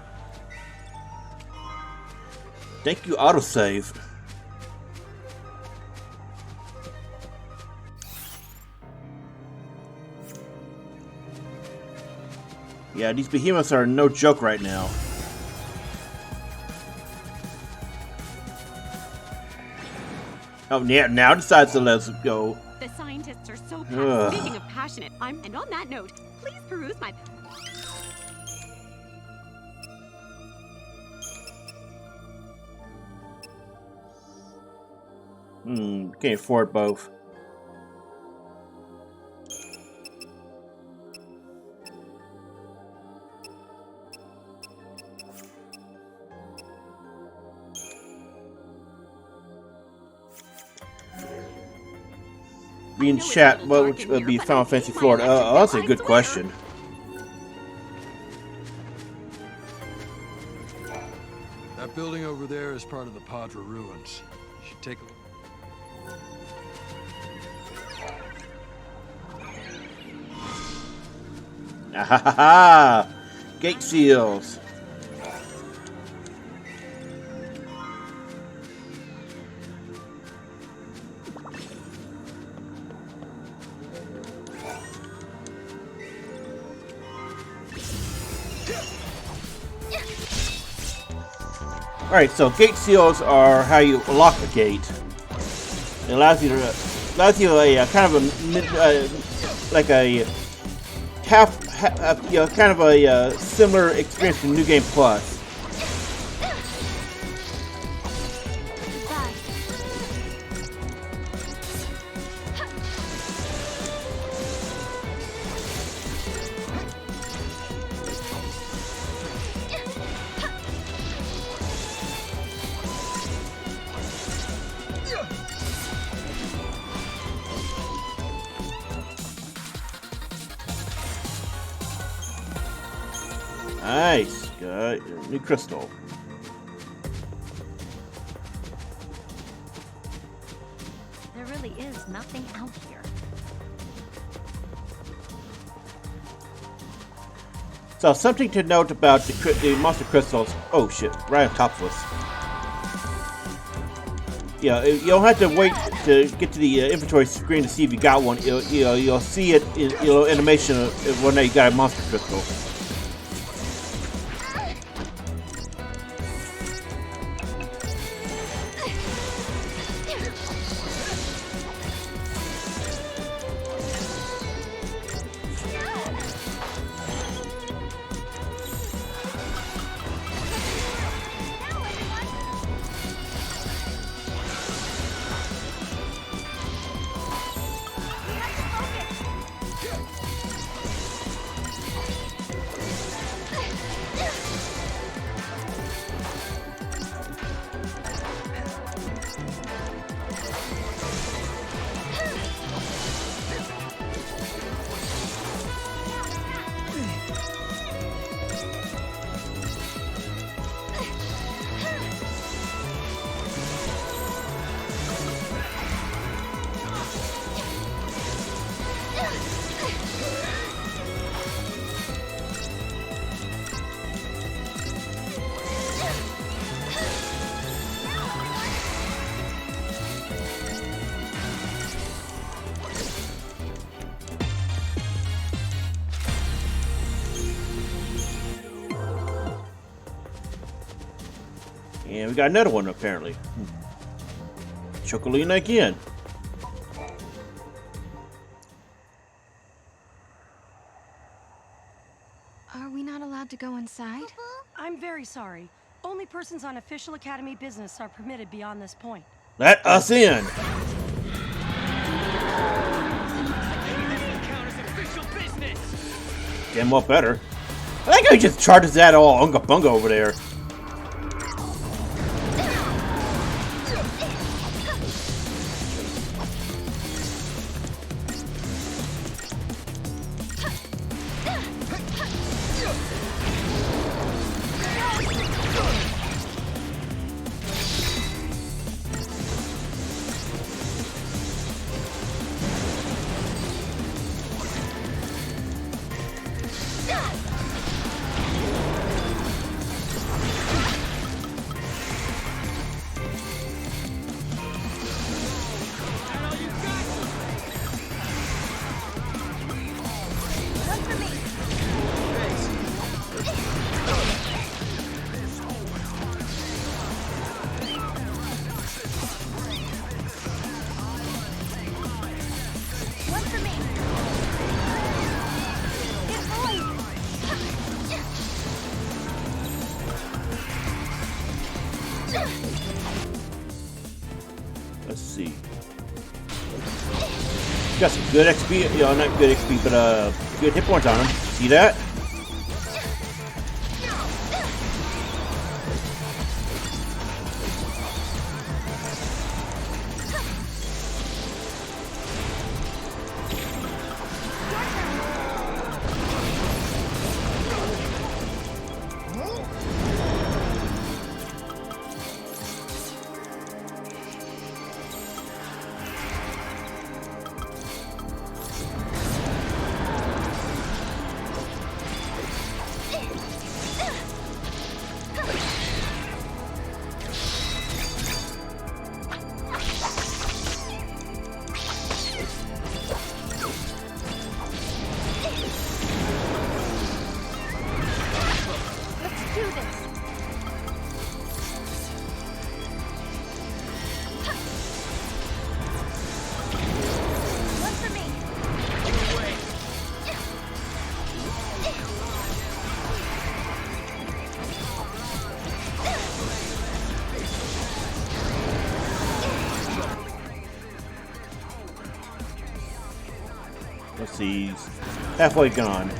Thank you, autosave. Yeah, these behemoths are no joke right now. Oh, yeah, now decides to let us go. The scientists are so Ugh. Speaking of passionate, and on that note, please peruse my. Can't afford both. Be in chat, what would be Final Fantasy Florida? Oh, that's a good question. That building over there is part of the Padra ruins. You should take a look. Ah ha ha ha! Gate seals. Alright, so gate seals are how you lock a gate. It allows you a kind of a like a kind of a similar experience to New Game Plus. Nice, new crystal. There really is nothing out here. So something to note about the monster crystals. Oh shit! Right on top of us. Yeah, you don't have to wait to get to the inventory screen to see if you got one. You'll see it in animation of when you got a monster crystal. And we got another one, apparently. Chocolina again. Are we not allowed to go inside? I'm very sorry. Only persons on official Academy business are permitted beyond this point. Let us in. Damn well better. I think he just charges that all unga bunga over there. Let's see. Got some good XP, you know, not good XP, but good hit points on him. See that? Let's see, he's halfway gone.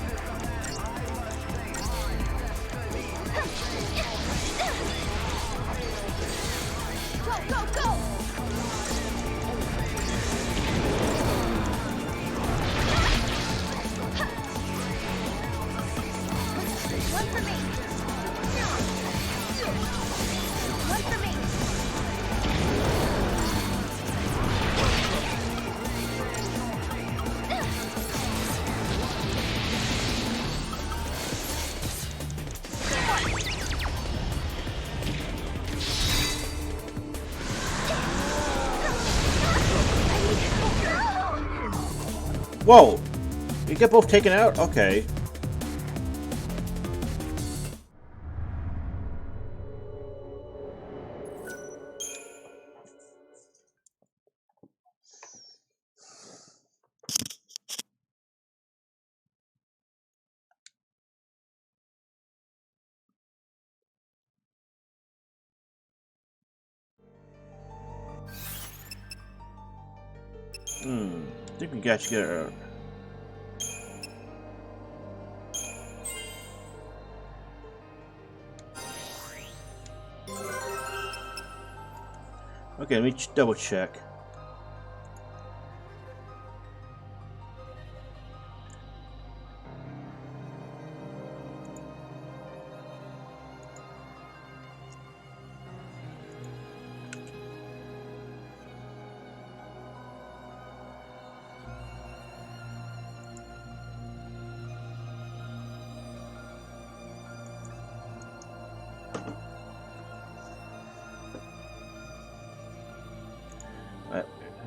Whoa! You get both taken out? Okay. I think we got you get Okay, let me double check.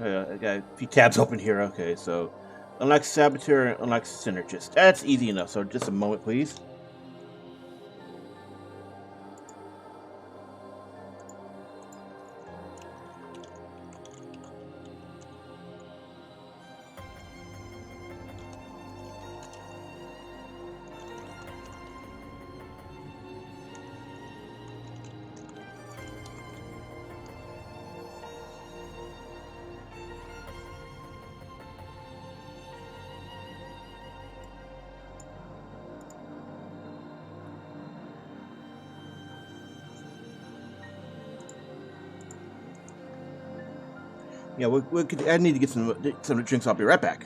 I got a few tabs open here. Okay, so unlock Saboteur and unlock Synergist. That's easy enough, so just a moment, please. Yeah, I need to get some drinks. I'll be right back.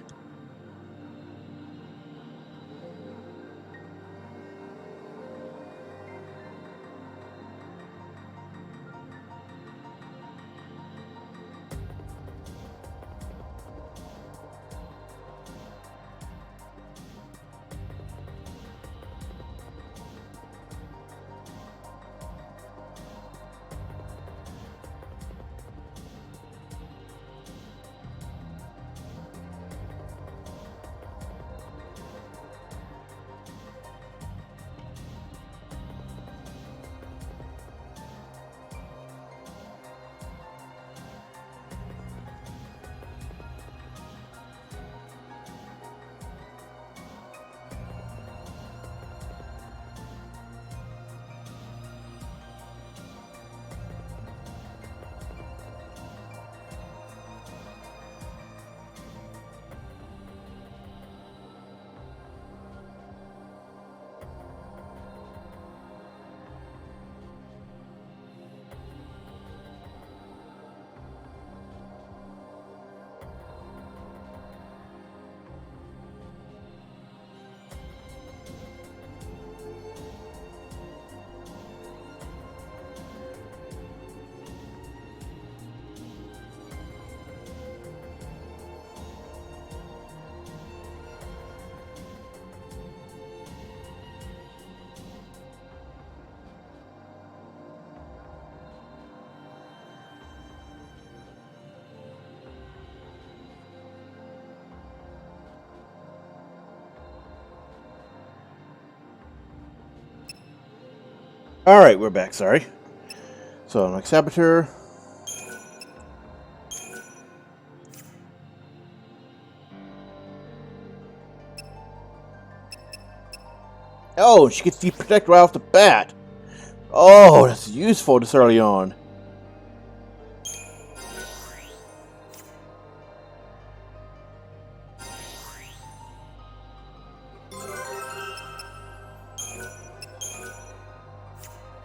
All right, we're back. Sorry. So, like Saboteur. Oh, she gets Deep Protect right off the bat. Oh, that's useful this early on.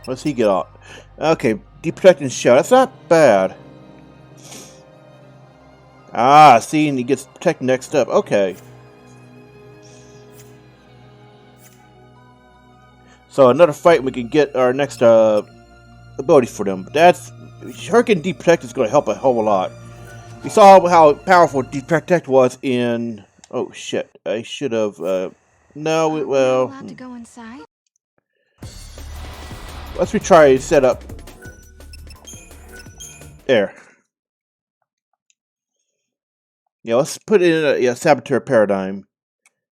What's he get off? Okay, Deep Protect and Shell. That's not bad. Ah, see, and he gets Protect next up. Okay. So another fight, we can get our next ability for them. But that's her getting Deep Protect is going to help a whole lot. We saw how powerful Deep Protect was in. Oh shit! I should have. No, well. Allowed to go inside? Let's retry setup. There. Yeah, let's put in a Saboteur paradigm.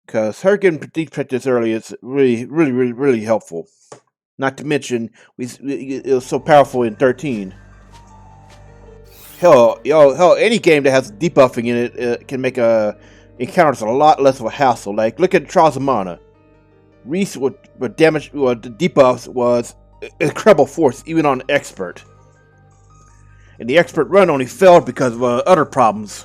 Because her getting Deep Protect this early is really helpful. Not to mention, it was so powerful in 13. Hell, any game that has debuffing in it can make encounters a lot less of a hassle. Like, look at Trials of Mana. Reese with damage, the debuffs was incredible force, even on Expert. And the Expert run only failed because of other problems.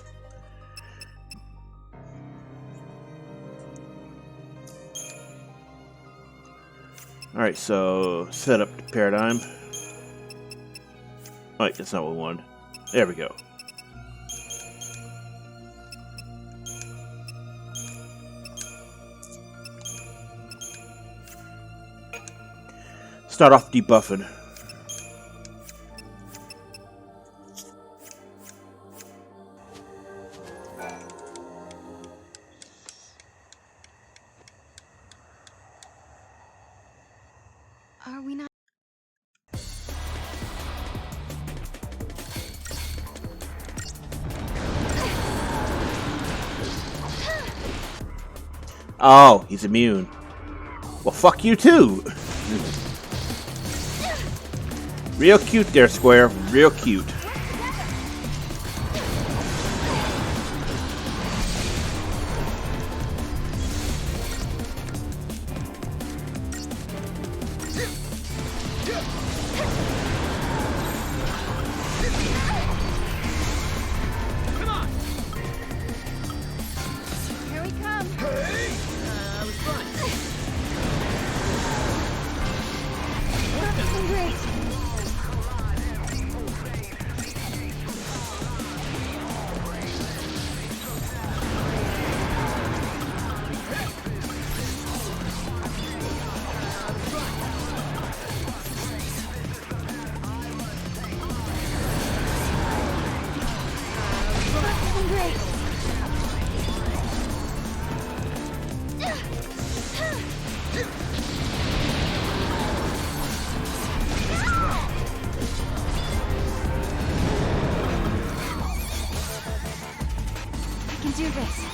Alright, so set up the paradigm. Wait, that's not what we wanted. There we go. Start off debuffing. Are we not? Oh, he's immune. Well, fuck you too. Real cute there, Square. Real cute. do this.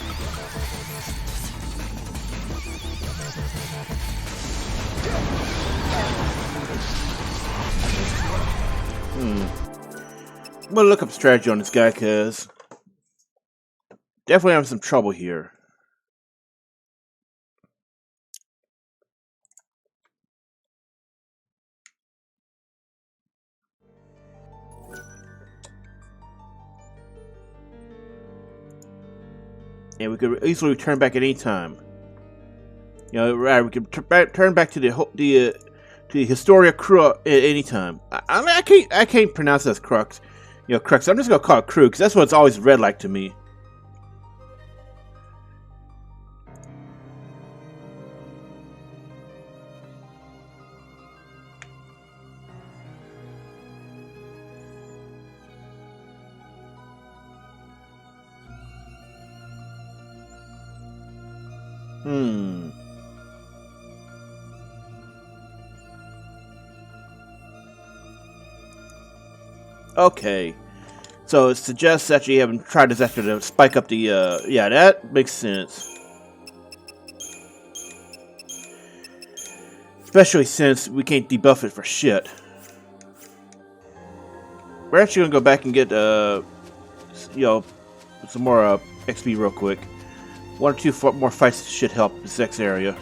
I'm gonna look up strategy on this guy, cause definitely having some trouble here. And we could easily return back at any time. You know, right? We could turn back to the Historia Crew at any time. I can't pronounce that as Crux. You know, Crux. I'm just gonna call it Crew because that's what it's always read like to me. Okay. So it suggests that you haven't tried this after to spike up the, yeah, that makes sense. Especially since we can't debuff it for shit. We're actually gonna go back and get, you know, some more, XP real quick. 1 or 2 more fights should help this next area.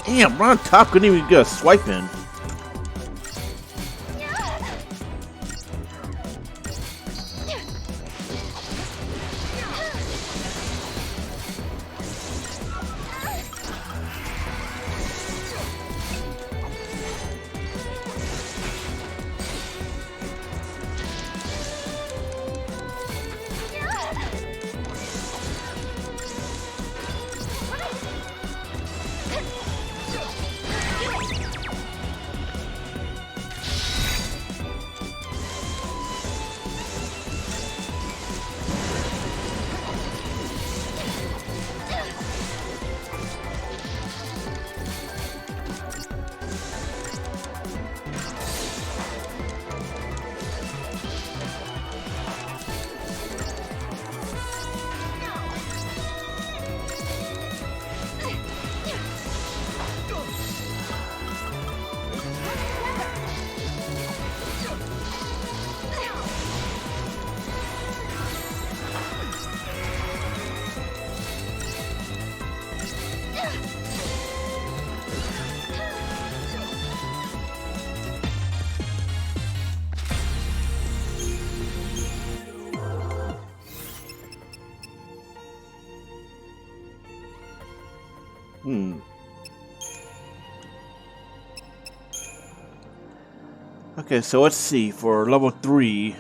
Damn, we're on top, couldn't even get a swipe in. Okay, so let's see for level 3.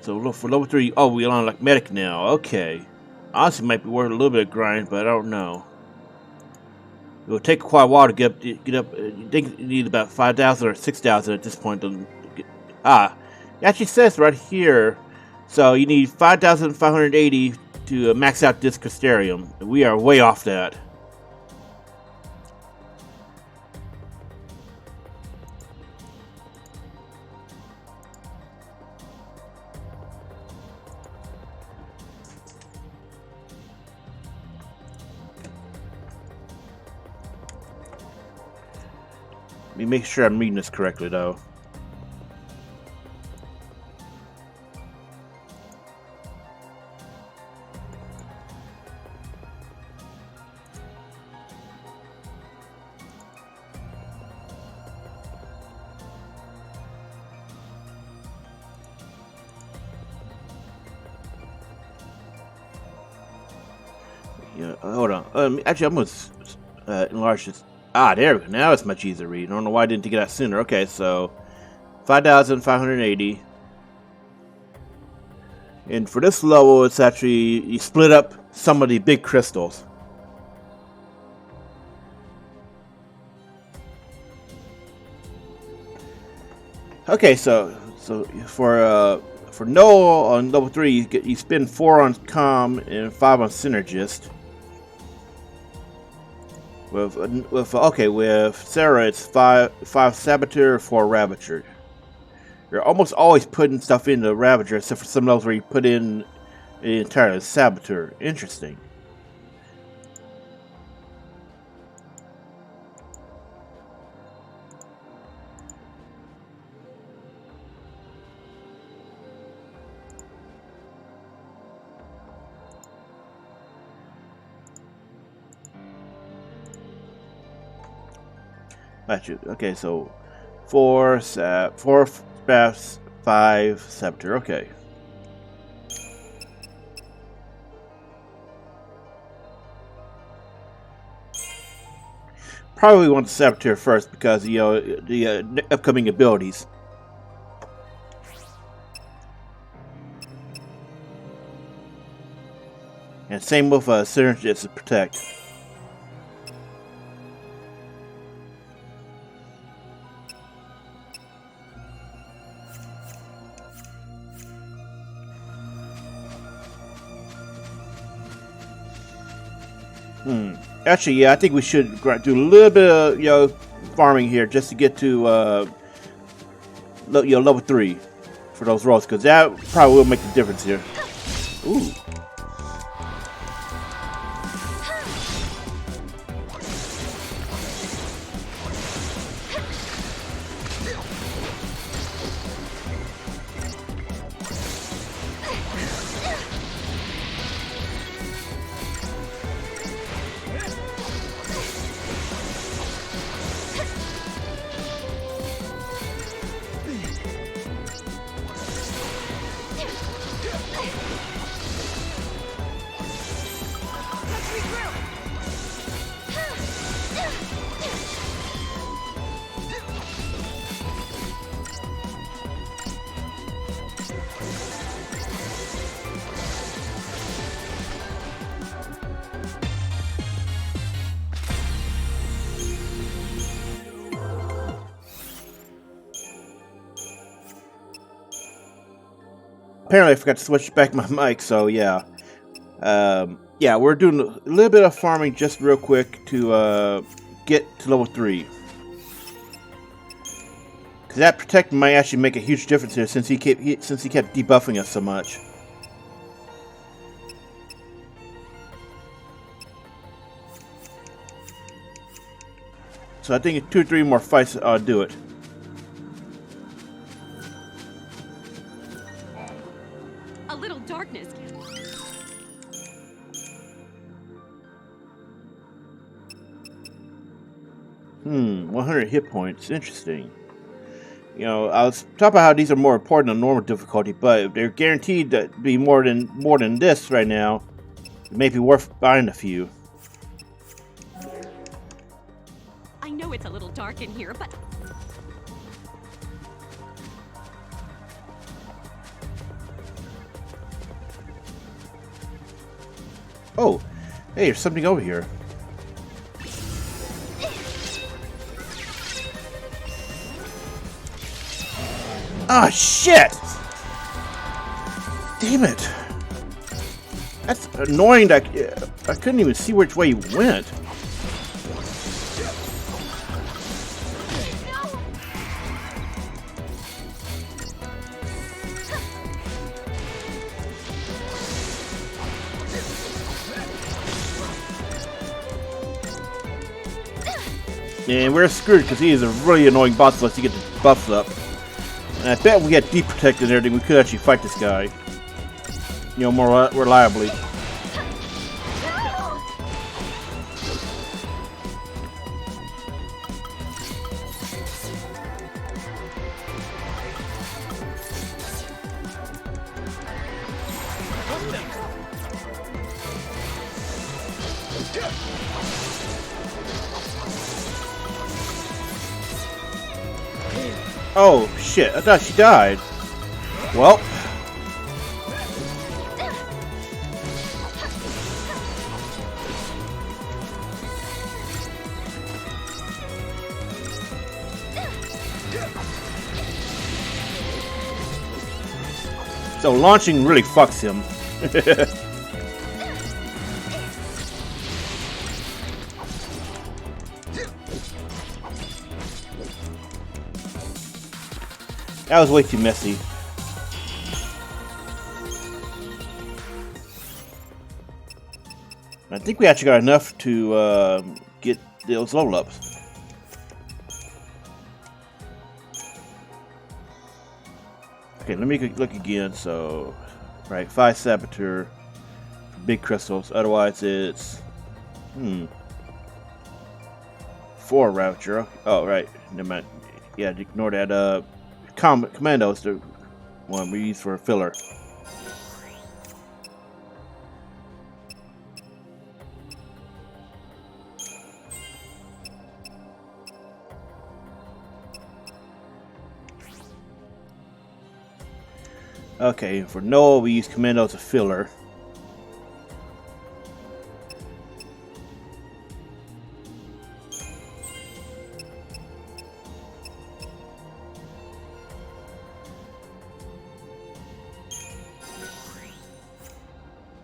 So for level 3, oh, we're on like medic now. Okay, honestly, might be worth a little bit of grind, but I don't know. It will take quite a while to get up. You think you need about 5,000 or 6,000 at this point to get. It actually says right here. So you need 5,580 to max out this Crystarium. We are way off that. Let me make sure I'm reading this correctly, though. Yeah, hold on. Actually, I'm gonna enlarge this. There we go. Now it's much easier to read. I don't know why I didn't think of that sooner. Okay, so 5,580. And for this level, it's actually, you split up some of the big crystals. Okay, so for Noel on level 3, you spend 4 on comm and 5 on synergist. With Sarah, it's five Saboteur, 4 Ravager. You're almost always putting stuff in the Ravager, except for some of those where you put in the entire Saboteur. Interesting. Okay, so 4 Spaffs, 5 Scepter. Okay. Probably want the Saboteur first because the upcoming abilities. And same with Synergist to Protect. Actually, yeah, I think we should do a little bit of farming here just to get to level 3 for those rolls, because that probably will make the difference here. Ooh. Apparently I forgot to switch back my mic, so yeah. Yeah, we're doing a little bit of farming just real quick to get to level 3. Because that Protect might actually make a huge difference here since he kept debuffing us so much. So I think 2 or 3 more fights do it. Darkness. 100 hit points. Interesting. You know, I was talking about how these are more important than normal difficulty, but if they're guaranteed to be more than this right now, it may be worth buying a few. I know it's a little dark in here, but oh, hey, there's something over here. Ah, shit! Damn it! That's annoying that I couldn't even see which way he went. And we're screwed because he is a really annoying boss unless you get the buffs up. And I bet we get deep protected and everything, we could actually fight this guy. You know, more reliably. Oh, shit. I thought she died. Well. So launching really fucks him. That was way too messy. I think we actually got enough to get those level ups. Okay, let me look again. So, right, 5 Saboteur, big crystals. Otherwise, it's 4 Ravager. Oh, right, never mind. Yeah, ignore that. Commando is the one we use for filler. Okay, for Noah, we use Commando as a filler.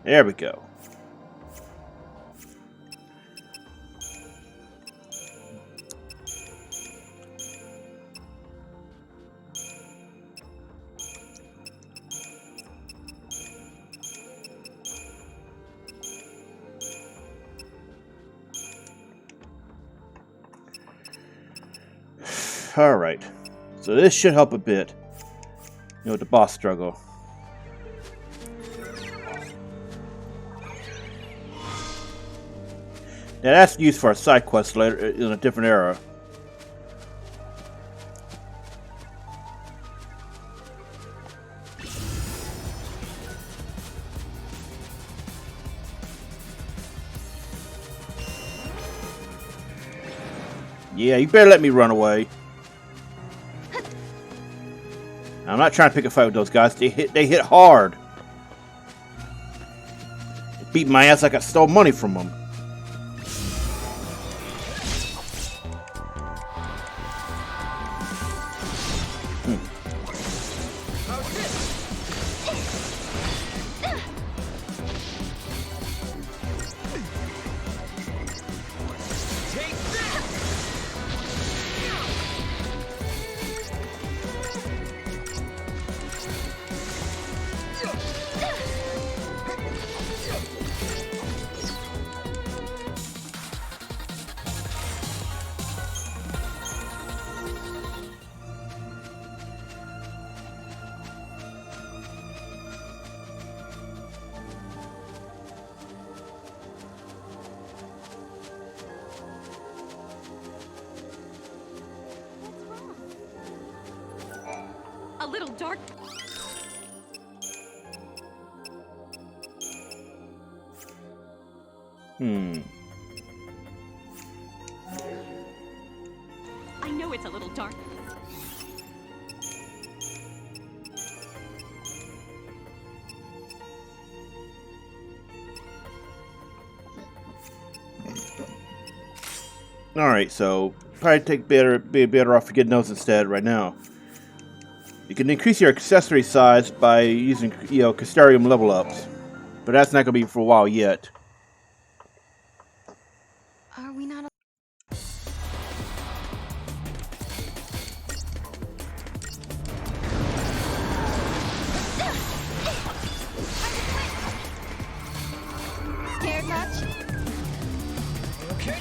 There we go. Alright, so this should help a bit, you know, the boss struggle. Now that's used for a side quest later in a different era. Yeah, you better let me run away. I'm not trying to pick a fight with those guys. They hit hard. They beat my ass like I stole money from them. A little dark. I know it's a little dark. Alright, so probably be better off to get those instead right now. You can increase your accessory size by using, Custarium level ups, but that's not going to be for a while yet. Are we not? Scared much? Okay.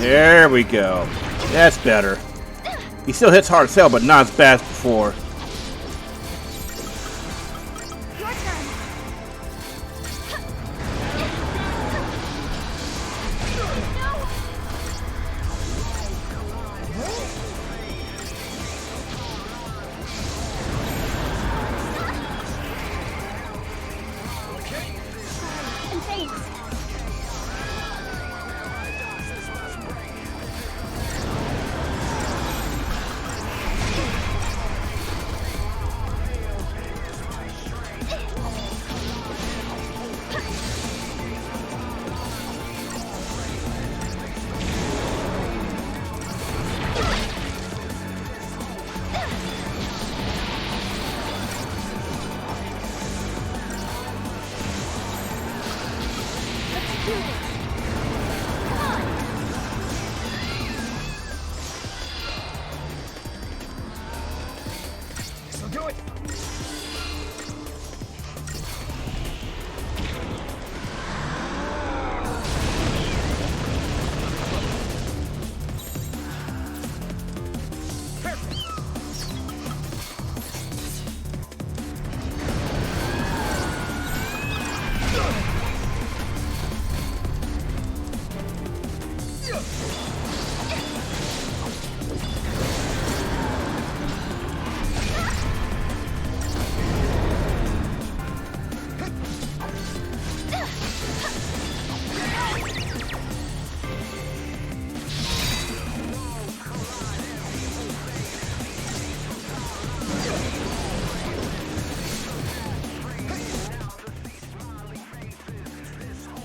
There we go. That's better. He still hits hard as hell, but not as bad as before.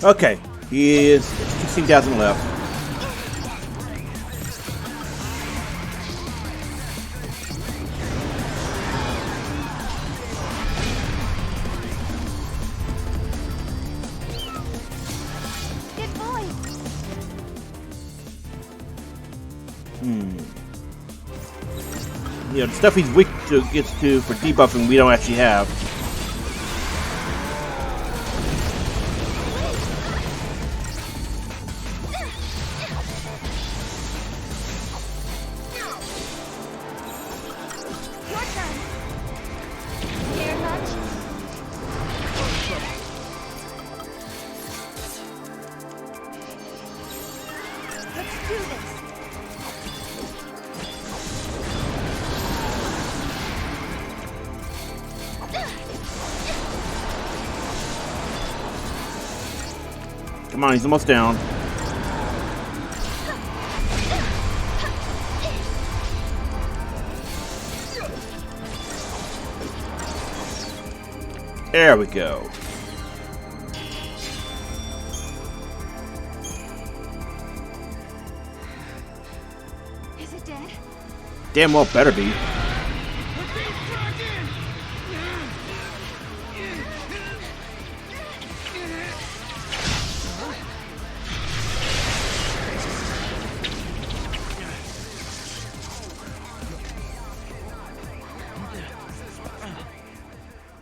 Okay, he is 16,000 left. Good boy. You know, the stuff he's weak to gets to for debuffing we don't actually have. Come on, he's almost down. There we go. Is it dead? Damn well better be.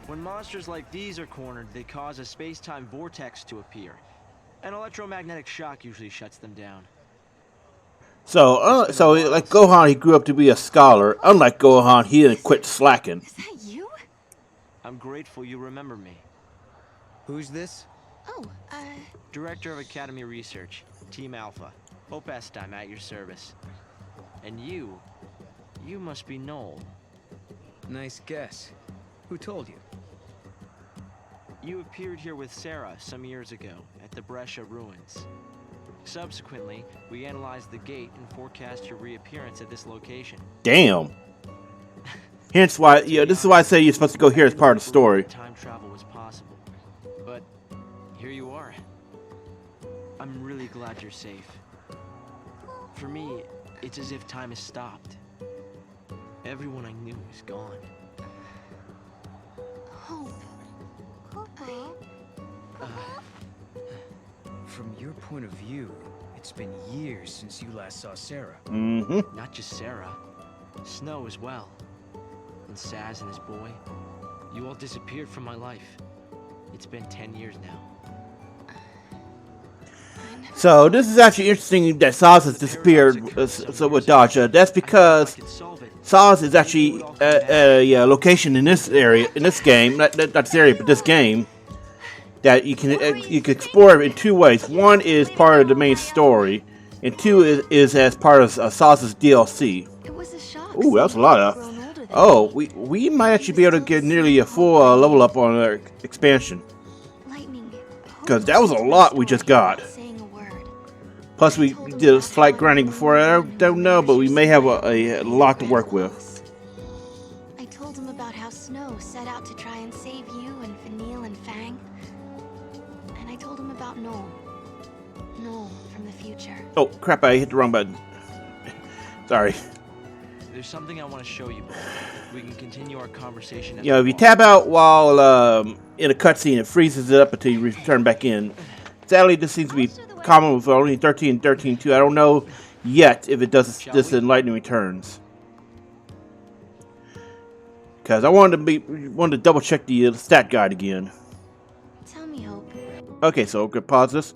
When monsters like these are cornered, they cause a space-time vortex to appear. An electromagnetic shock usually shuts them down. So, like Gohan, he grew up to be a scholar. Unlike Gohan, he didn't quit slacking. Is that you? I'm grateful you remember me. Who's this? Oh, Director of Academy Research, Team Alpha. Hope I'm at your service. And you must be Noel. Nice guess. Who told you? You appeared here with Sarah some years ago at the Brescia ruins. Subsequently, we analyzed the gate and forecast your reappearance at this location. Damn. Hence why, this is why I say you're supposed to go here as part of the story. Time travel was possible. But here you are. I'm really glad you're safe. For me, it's as if time has stopped. Everyone I knew is gone. Hope. From your point of view, it's been years since you last saw Sarah. Mm-hmm. Not just Sarah. Snow as well. And Saz and his boy. You all disappeared from my life. It's been 10 years now. So this is actually interesting that Saz has disappeared so with Daja. That's because Saz is actually a location in this area, in this game, not this area, but this game, that you can explore in two ways. One is part of the main story, and two is as part of Saz's DLC. Ooh, that's a lot of. Oh, we might actually be able to get nearly a full level up on our expansion. Because that was a lot we just got. Plus we did slight grinding before. I don't know, but we may have a lot to work with. I told him about how Snow set out to try and save you and Vanille and Fang. And I told him about Noel. Noel from the future. Oh, crap, I hit the wrong button. Sorry. There's something I want to show you before we can continue our conversation. If you tab out while in a cutscene, it freezes it up until you return back in. Sadly, this seems to be common with only 13 and 13-2. I don't know yet if it does this in Lightning Returns. Because I wanted to double check the stat guide again. Tell me, Hope. Okay, so I'm gonna pause this,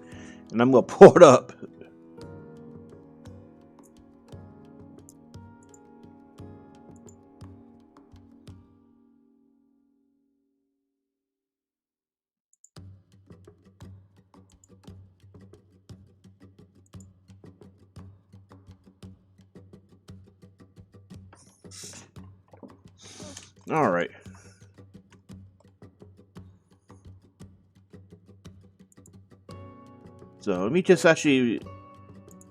and I'm gonna pull it up. All right. So let me just actually.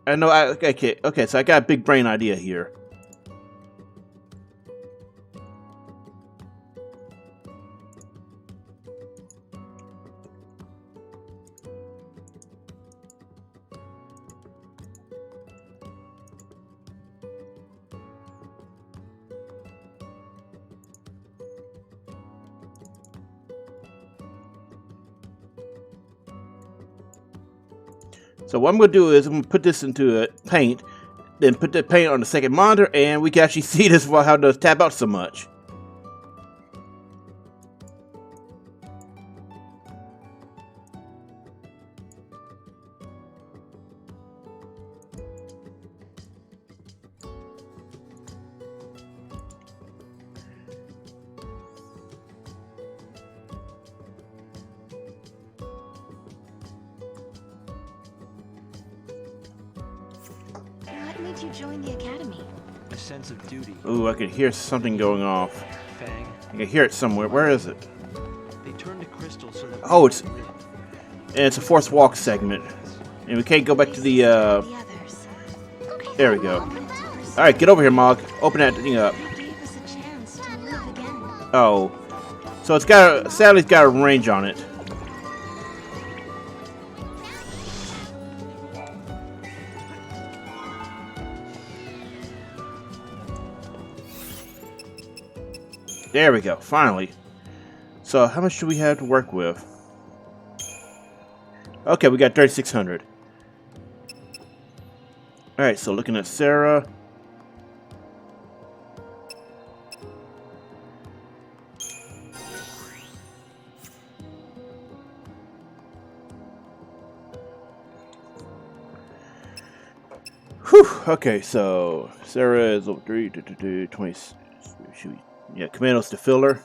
I know. Okay. So I got a big brain idea here. So what I'm going to do is I'm going to put this into a paint, then put the paint on the second monitor, and we can actually see this how it does tab out so much. What made you join the academy? A sense of duty. Ooh, I could hear something going off. Fang. I can hear it somewhere. Where is it? They turned to crystal so that Oh, it's a forced walk segment, and we can't go back to the. There we go. All right, get over here, Mog. Open that thing up. Oh, so it's got sadly it's got a range on it. There we go, finally. So how much do we have to work with? Okay, we got 3,600. Alright, so looking at Sarah. Whew, okay, so Sarah is over 20. Should we? Yeah, Commandos to filler.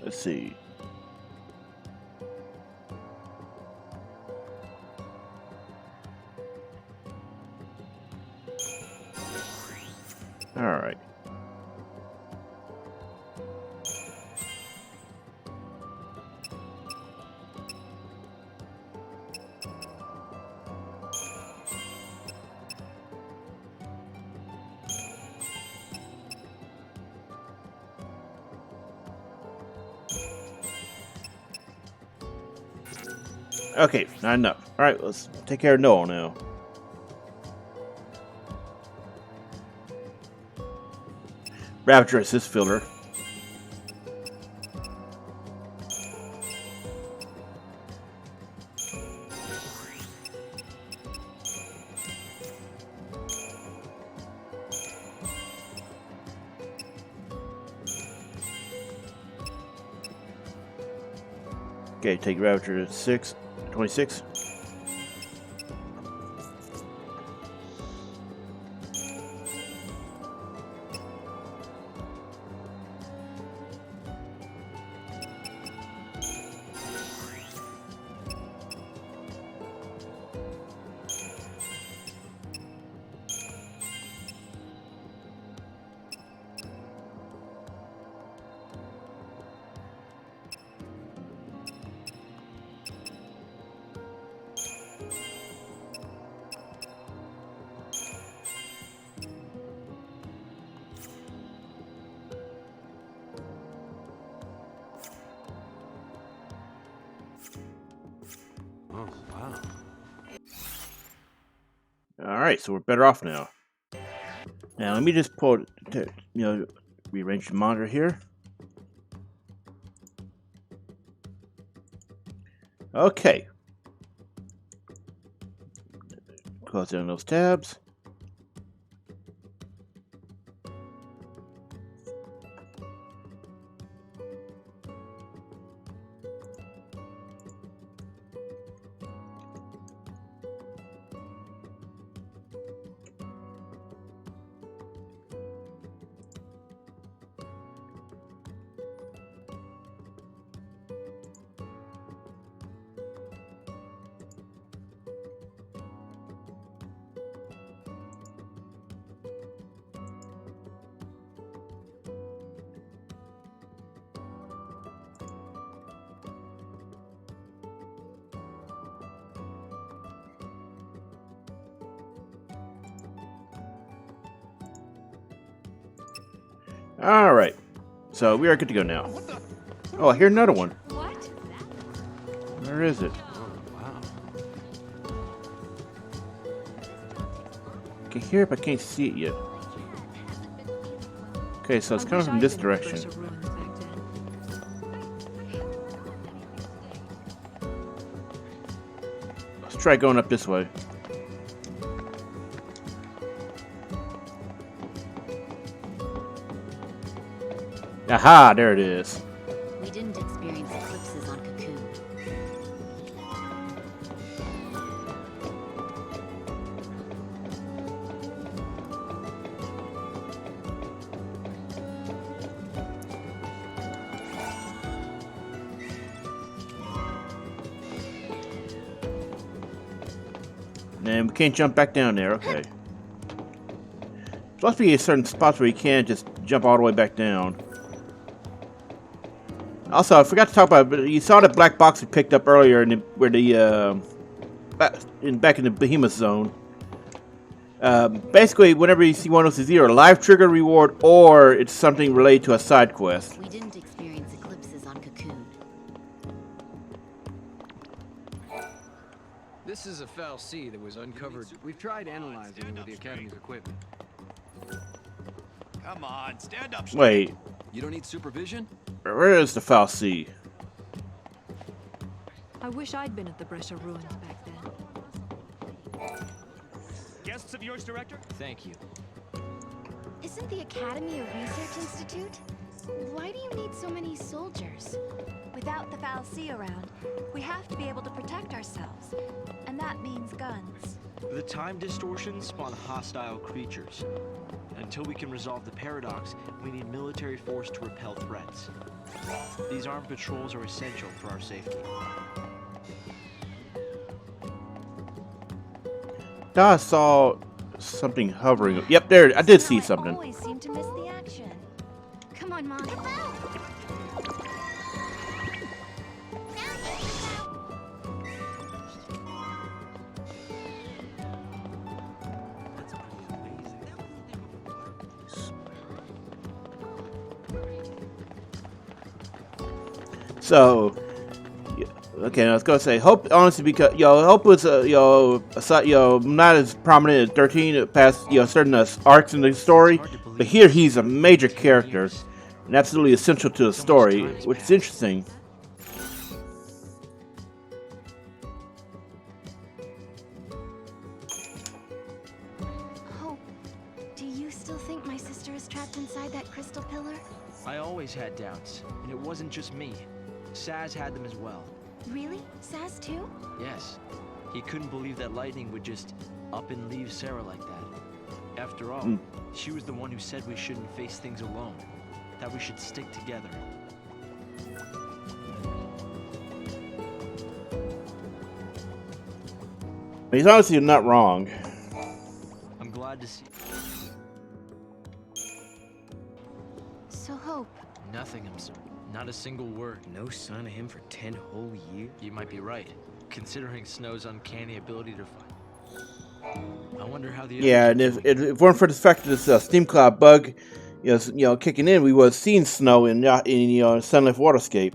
Let's see. All right. Okay, not enough. Alright, let's take care of Noel now. Ravager assist filler. Okay, take Ravager to 26. Oh, wow. Alright, so we're better off now. Now let me just pull, rearrange the monitor here. Okay. Close down those tabs. Alright, so we are good to go now. Oh, I hear another one. What? Where is it? Oh, wow. I can hear it, but I can't see it yet. Okay, so it's coming from this direction. Let's try going up this way. Aha, there it is. We didn't experience eclipses on Cocoon. And we can't jump back down there, okay. Supposed to be certain spots where you can't just jump all the way back down. Also, I forgot to talk about, but you saw the black box we picked up earlier in the, back in the Behemoth zone. Basically, whenever you see one of those, it's either a live trigger reward or it's something related to a side quest. We didn't experience eclipses on Cocoon. This is a foul C that was uncovered. We've tried analyzing it with the Academy's equipment. Come on, stand up. Wait. You don't need supervision? Where is the foul C? I wish I'd been at the Brescia ruins back then. Guests of yours, Director? Thank you. Isn't the Academy a research institute? Why do you need so many soldiers? Without the foul sea around, we have to be able to protect ourselves. And that means guns. The time distortions spawn hostile creatures. Until we can resolve the paradox, we need military force to repel threats. These armed patrols are essential for our safety. I saw something hovering. Yep, there. I did see something. Always seem to miss the action. Come on, Mom. So, Okay, I was gonna say Hope, honestly, because Hope was not as prominent as 13 past certain arcs in the story, but here he's a major character and absolutely essential to the story, which is interesting. Hope, do you still think my sister is trapped inside that crystal pillar? I always had doubts, and it wasn't just me. Saz had them as well. Really? Saz too? Yes. He couldn't believe that Lightning would just up and leave Sarah like that. After all, she was the one who said we shouldn't face things alone, that we should stick together. He's honestly not wrong. I'm glad to see. So Hope. Nothing, I'm sorry. Not a single word. No sign of him for 10 whole years? You might be right, considering Snow's uncanny ability to fight. I wonder how the... Yeah, and if it weren't for the fact that this steam cloud bug, kicking in, we would have seen Snow in Sunlit Waterscape.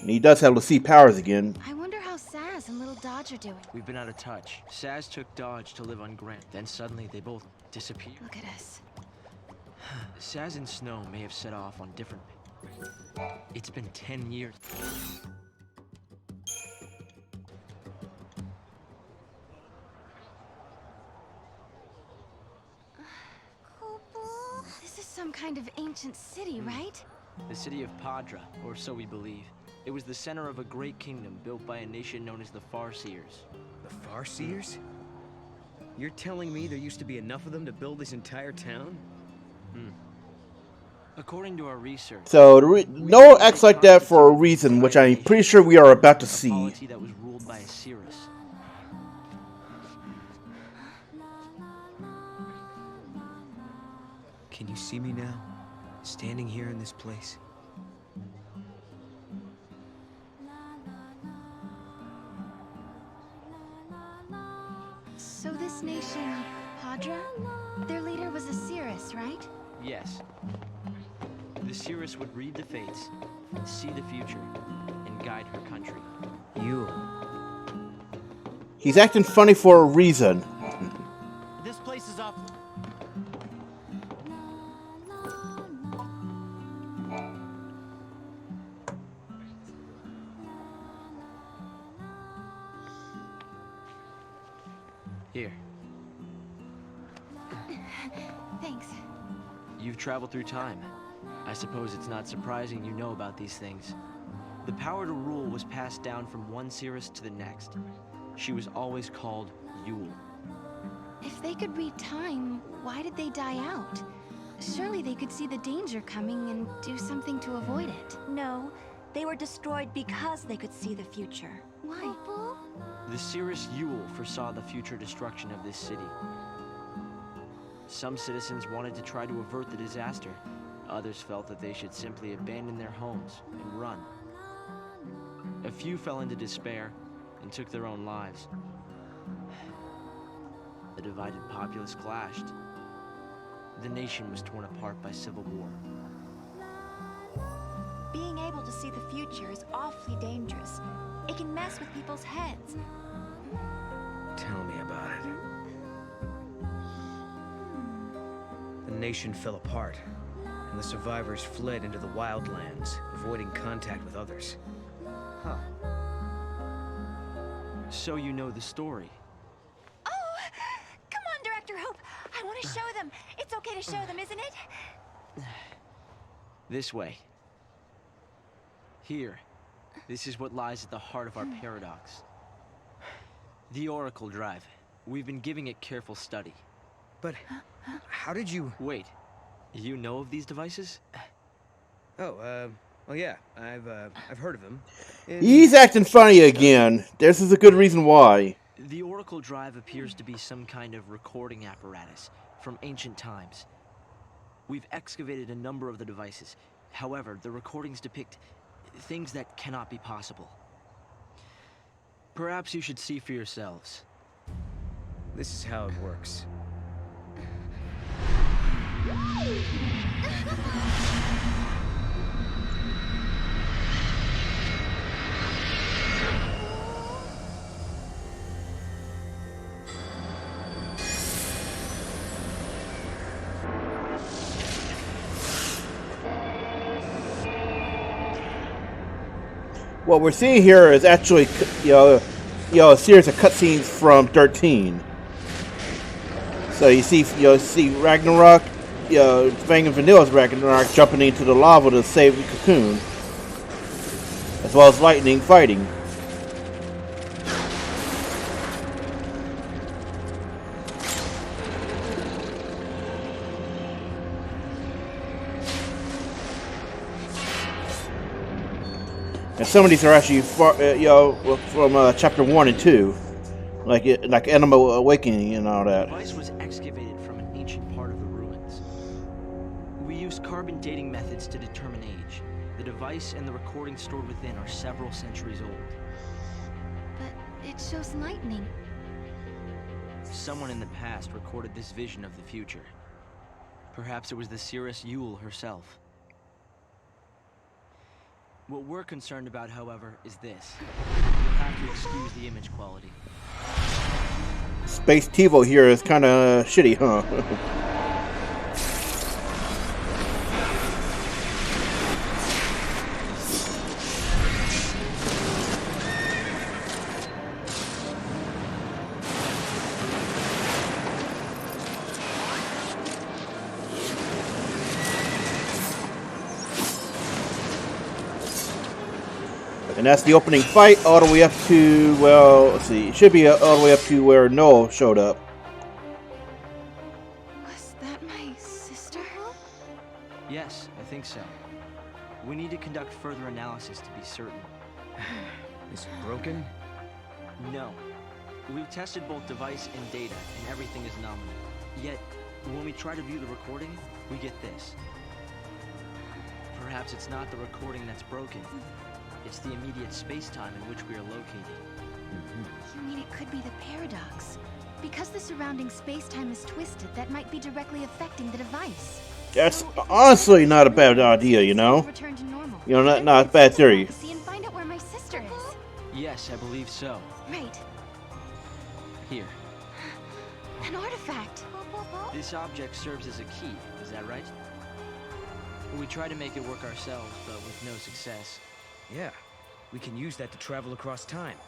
And he does have the sea powers again. I wonder how Saz and little Dodge are doing. We've been out of touch. Saz took Dodge to live on Grant. Then suddenly they both disappeared. Look at us. Saz and Snow may have set off on different... It's been 10 years. This is some kind of ancient city, right? The city of Padra, or so we believe. It was the center of a great kingdom built by a nation known as the Farseers. The Farseers? You're telling me there used to be enough of them to build this entire town? According to our research... So, Noah acts like that for a reason, which I'm pretty sure we are about to see. A polity that was ruled by a Cirrus. Can you see me now? Standing here in this place? So this nation, Padra, their leader was a Cirrus, right? Yes. The Cirrus would read the fates, and see the future, and guide her country. You. He's acting funny for a reason. This place is off. Here. Thanks. You've traveled through time. I suppose it's not surprising you know about these things. The power to rule was passed down from one Cirrus to the next. She was always called Yule. If they could read time, why did they die out? Surely they could see the danger coming and do something to avoid it. No, they were destroyed because they could see the future. Why? The Cirrus Yule foresaw the future destruction of this city. Some citizens wanted to try to avert the disaster. Others felt that they should simply abandon their homes and run. A few fell into despair and took their own lives. The divided populace clashed. The nation was torn apart by civil war. Being able to see the future is awfully dangerous. It can mess with people's heads. Tell me about it. The nation fell apart, and the survivors fled into the wildlands, avoiding contact with others. Huh. So you know the story. Oh! Come on, Director Hope! I want to show them! It's okay to show them, isn't it? This way. Here. This is what lies at the heart of our paradox. The Oracle Drive. We've been giving it careful study. But how did you... Wait. You know of these devices? Oh, well, yeah. I've heard of them. He's acting funny again. This is a good reason why. The Oracle Drive appears to be some kind of recording apparatus from ancient times. We've excavated a number of the devices. However, the recordings depict things that cannot be possible. Perhaps you should see for yourselves. This is how it works. What we're seeing here is actually, a series of cutscenes from 13. So you see Ragnarok, Fang and Vanilla's Ragnarok jumping into the lava to save the cocoon, as well as Lightning fighting. And some of these are actually from chapter 1 and 2, like Animal Awakening and all that. The device was excavated from an ancient part of the ruins. We used carbon dating methods to determine age. The device and the recording stored within are several centuries old. But it shows lightning. Someone in the past recorded this vision of the future. Perhaps it was the seeress Yule herself. What we're concerned about, however, is this. You'll have to excuse the image quality. Space TiVo here is kind of shitty, huh? And that's the opening fight, all the way up to, well, let's see, it should be all the way up to where Noel showed up. Was that my sister? Yes, I think so. We need to conduct further analysis to be certain. Is it broken? No. We've tested both device and data, and everything is nominal. Yet, when we try to view the recording, we get this. Perhaps it's not the recording that's broken. It's the immediate space-time in which we are located. You mean it could be the paradox? Because the surrounding space-time is twisted, that might be directly affecting the device. That's honestly not a bad idea, you know? Return to normal. Not a bad theory. See and find out where my sister is. Yes, I believe so. Right. Here. An artifact. This object serves as a key, is that right? We tried to make it work ourselves, but with no success. Yeah, we can use that to travel across time.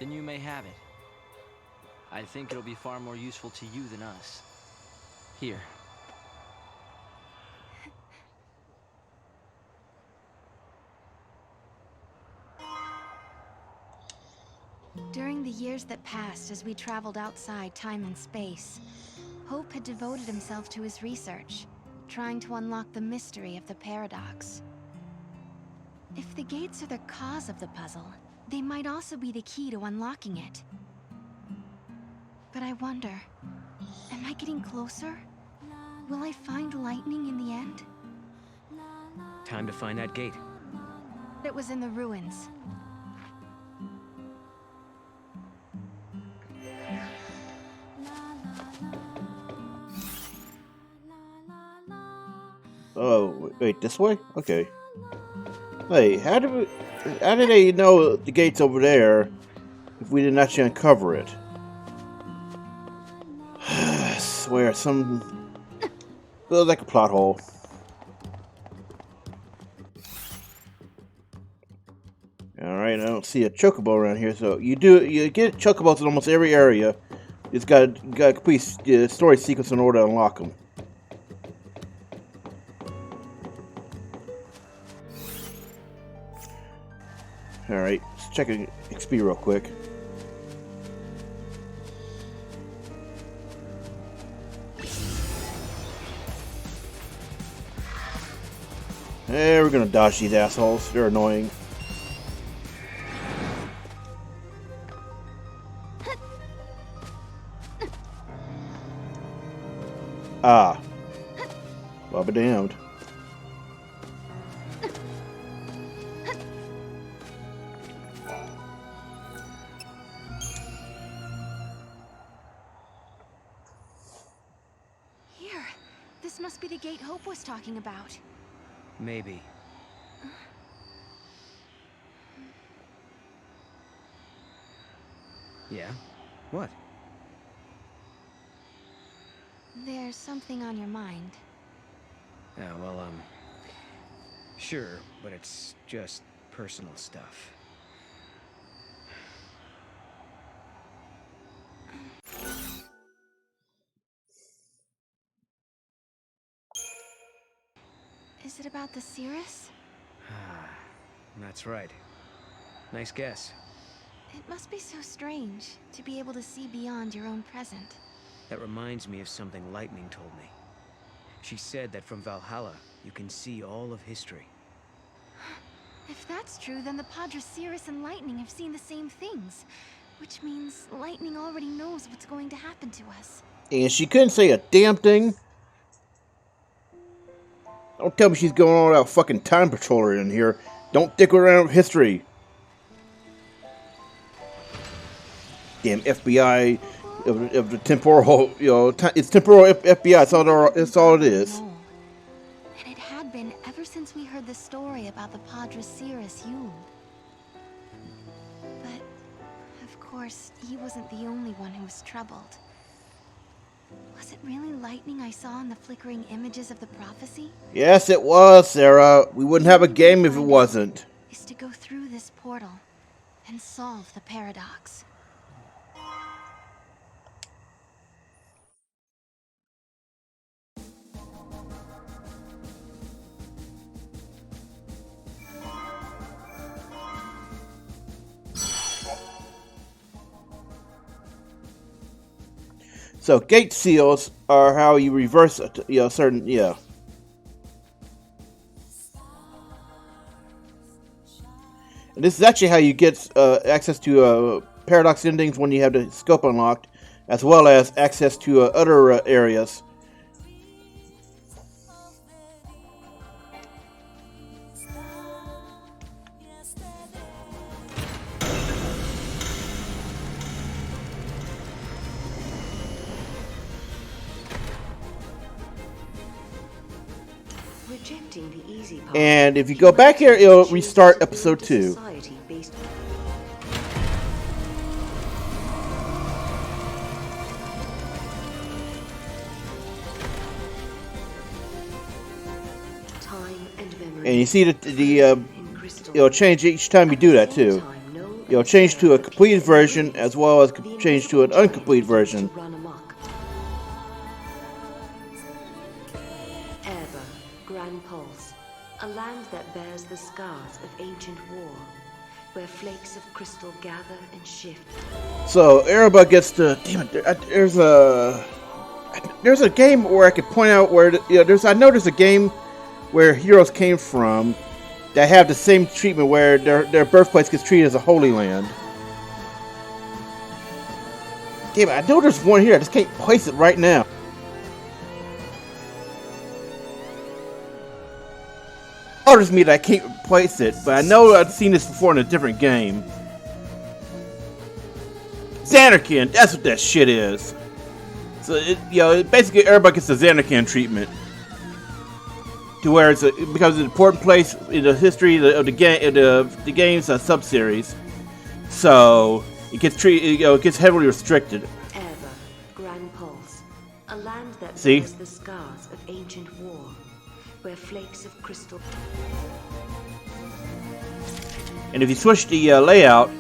Then you may have it. I think it'll be far more useful to you than us. Here. During the years that passed as we traveled outside time and space, Hope had devoted himself to his research, trying to unlock the mystery of the paradox. If the gates are the cause of the puzzle, they might also be the key to unlocking it. But I wonder, am I getting closer? Will I find lightning in the end? Time to find that gate. It was in the ruins. Oh, wait, this way? Okay. Hey, how did they know the gate's over there if we didn't actually uncover it? I swear, feels like a plot hole. Alright, I don't see a chocobo around here, so you get chocobos in almost every area. It's got a complete story sequence in order to unlock them. Alright, let's check XP real quick. Hey, we're gonna dodge these assholes. They're annoying. Ah. Well, be damned. Here. This must be the gate Hope was talking about. Maybe. Yeah? What? There's something on your mind. Yeah, well, sure, but it's just personal stuff. Is it about the Cirrus? That's right. Nice guess. It must be so strange to be able to see beyond your own present. That reminds me of something Lightning told me. She said that from Valhalla, you can see all of history. If that's true, then the Padre Cirrus and Lightning have seen the same things. Which means Lightning already knows what's going to happen to us. And she couldn't say a damn thing. Don't tell me she's going on without fucking time patroller in here. Don't dick around with history. Damn FBI of the temporal, it's temporal FBI. It's all it is. And it had been ever since we heard the story about the Padre Cirrus Yule. But, of course, he wasn't the only one who was troubled. Was it really Lightning I saw in the flickering images of the prophecy? Yes, it was, Sarah. We wouldn't have a game if it wasn't. Is to go through this portal and solve the paradox. So gate seals are how you reverse, certain. And this is actually how you get access to paradox endings when you have the scope unlocked, as well as access to other areas. And if you go back here, it'll restart episode 2. And you see that it'll change each time you do that too. It'll change to a completed version as well as change to an incomplete version. A land that bears the scars of ancient war, where flakes of crystal gather and shift. So Erebba gets to. Damn it! There's a game where I could point out where I know there's a game where heroes came from that have the same treatment where their birthplace gets treated as a holy land. Damn it! I know there's one here. I just can't place it right now. Bothers me that I can't replace it, but I know I've seen this before in a different game. Xanarkin, that's what that shit is. So basically everybody gets the Xanarkin treatment, to where it becomes an important place in the history of the game, the game's sub-series. So it gets treated, it gets heavily restricted. Grand Pulse, a land that See? bears the scars of ancient war. Where flakes of crystal. And if you switch the layout,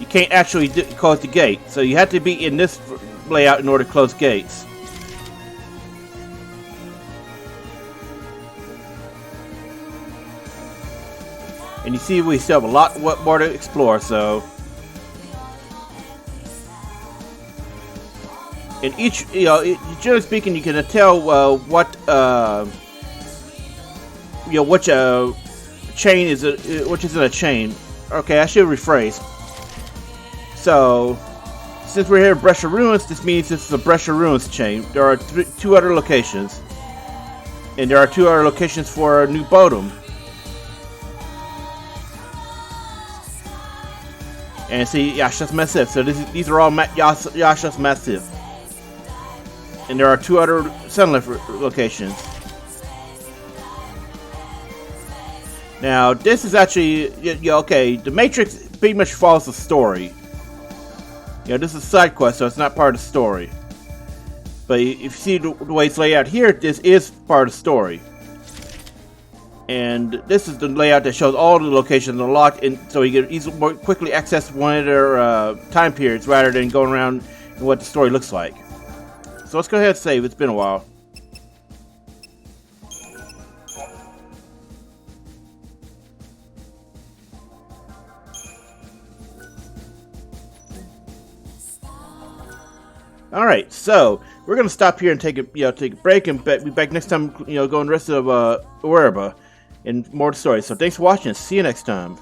you can't actually close the gate. So you have to be in this layout in order to close gates. And you see we still have a lot more to explore, so. In each, generally speaking, you can tell which chain is which isn't a chain. Okay, I should rephrase. So, since we're here in Brescia Ruins, this means this is a Brescia Ruins chain. There are two other locations, and there are 2 other locations for New Bodom. And see, Yasha's Massif. So these are all Yasha's Massif. And there are 2 other Sunlight locations. Now, this is actually, okay, the Matrix pretty much follows the story. This is a side quest, so it's not part of the story. But if you see the way it's laid out here, this is part of the story. And this is the layout that shows all the locations unlocked, and so you can easily more quickly access one of their time periods rather than going around and what the story looks like. So let's go ahead and save. It's been a while. All right, so we're gonna stop here and take a break and be back next time. Going the rest of Uerba and more stories. So thanks for watching. See you next time.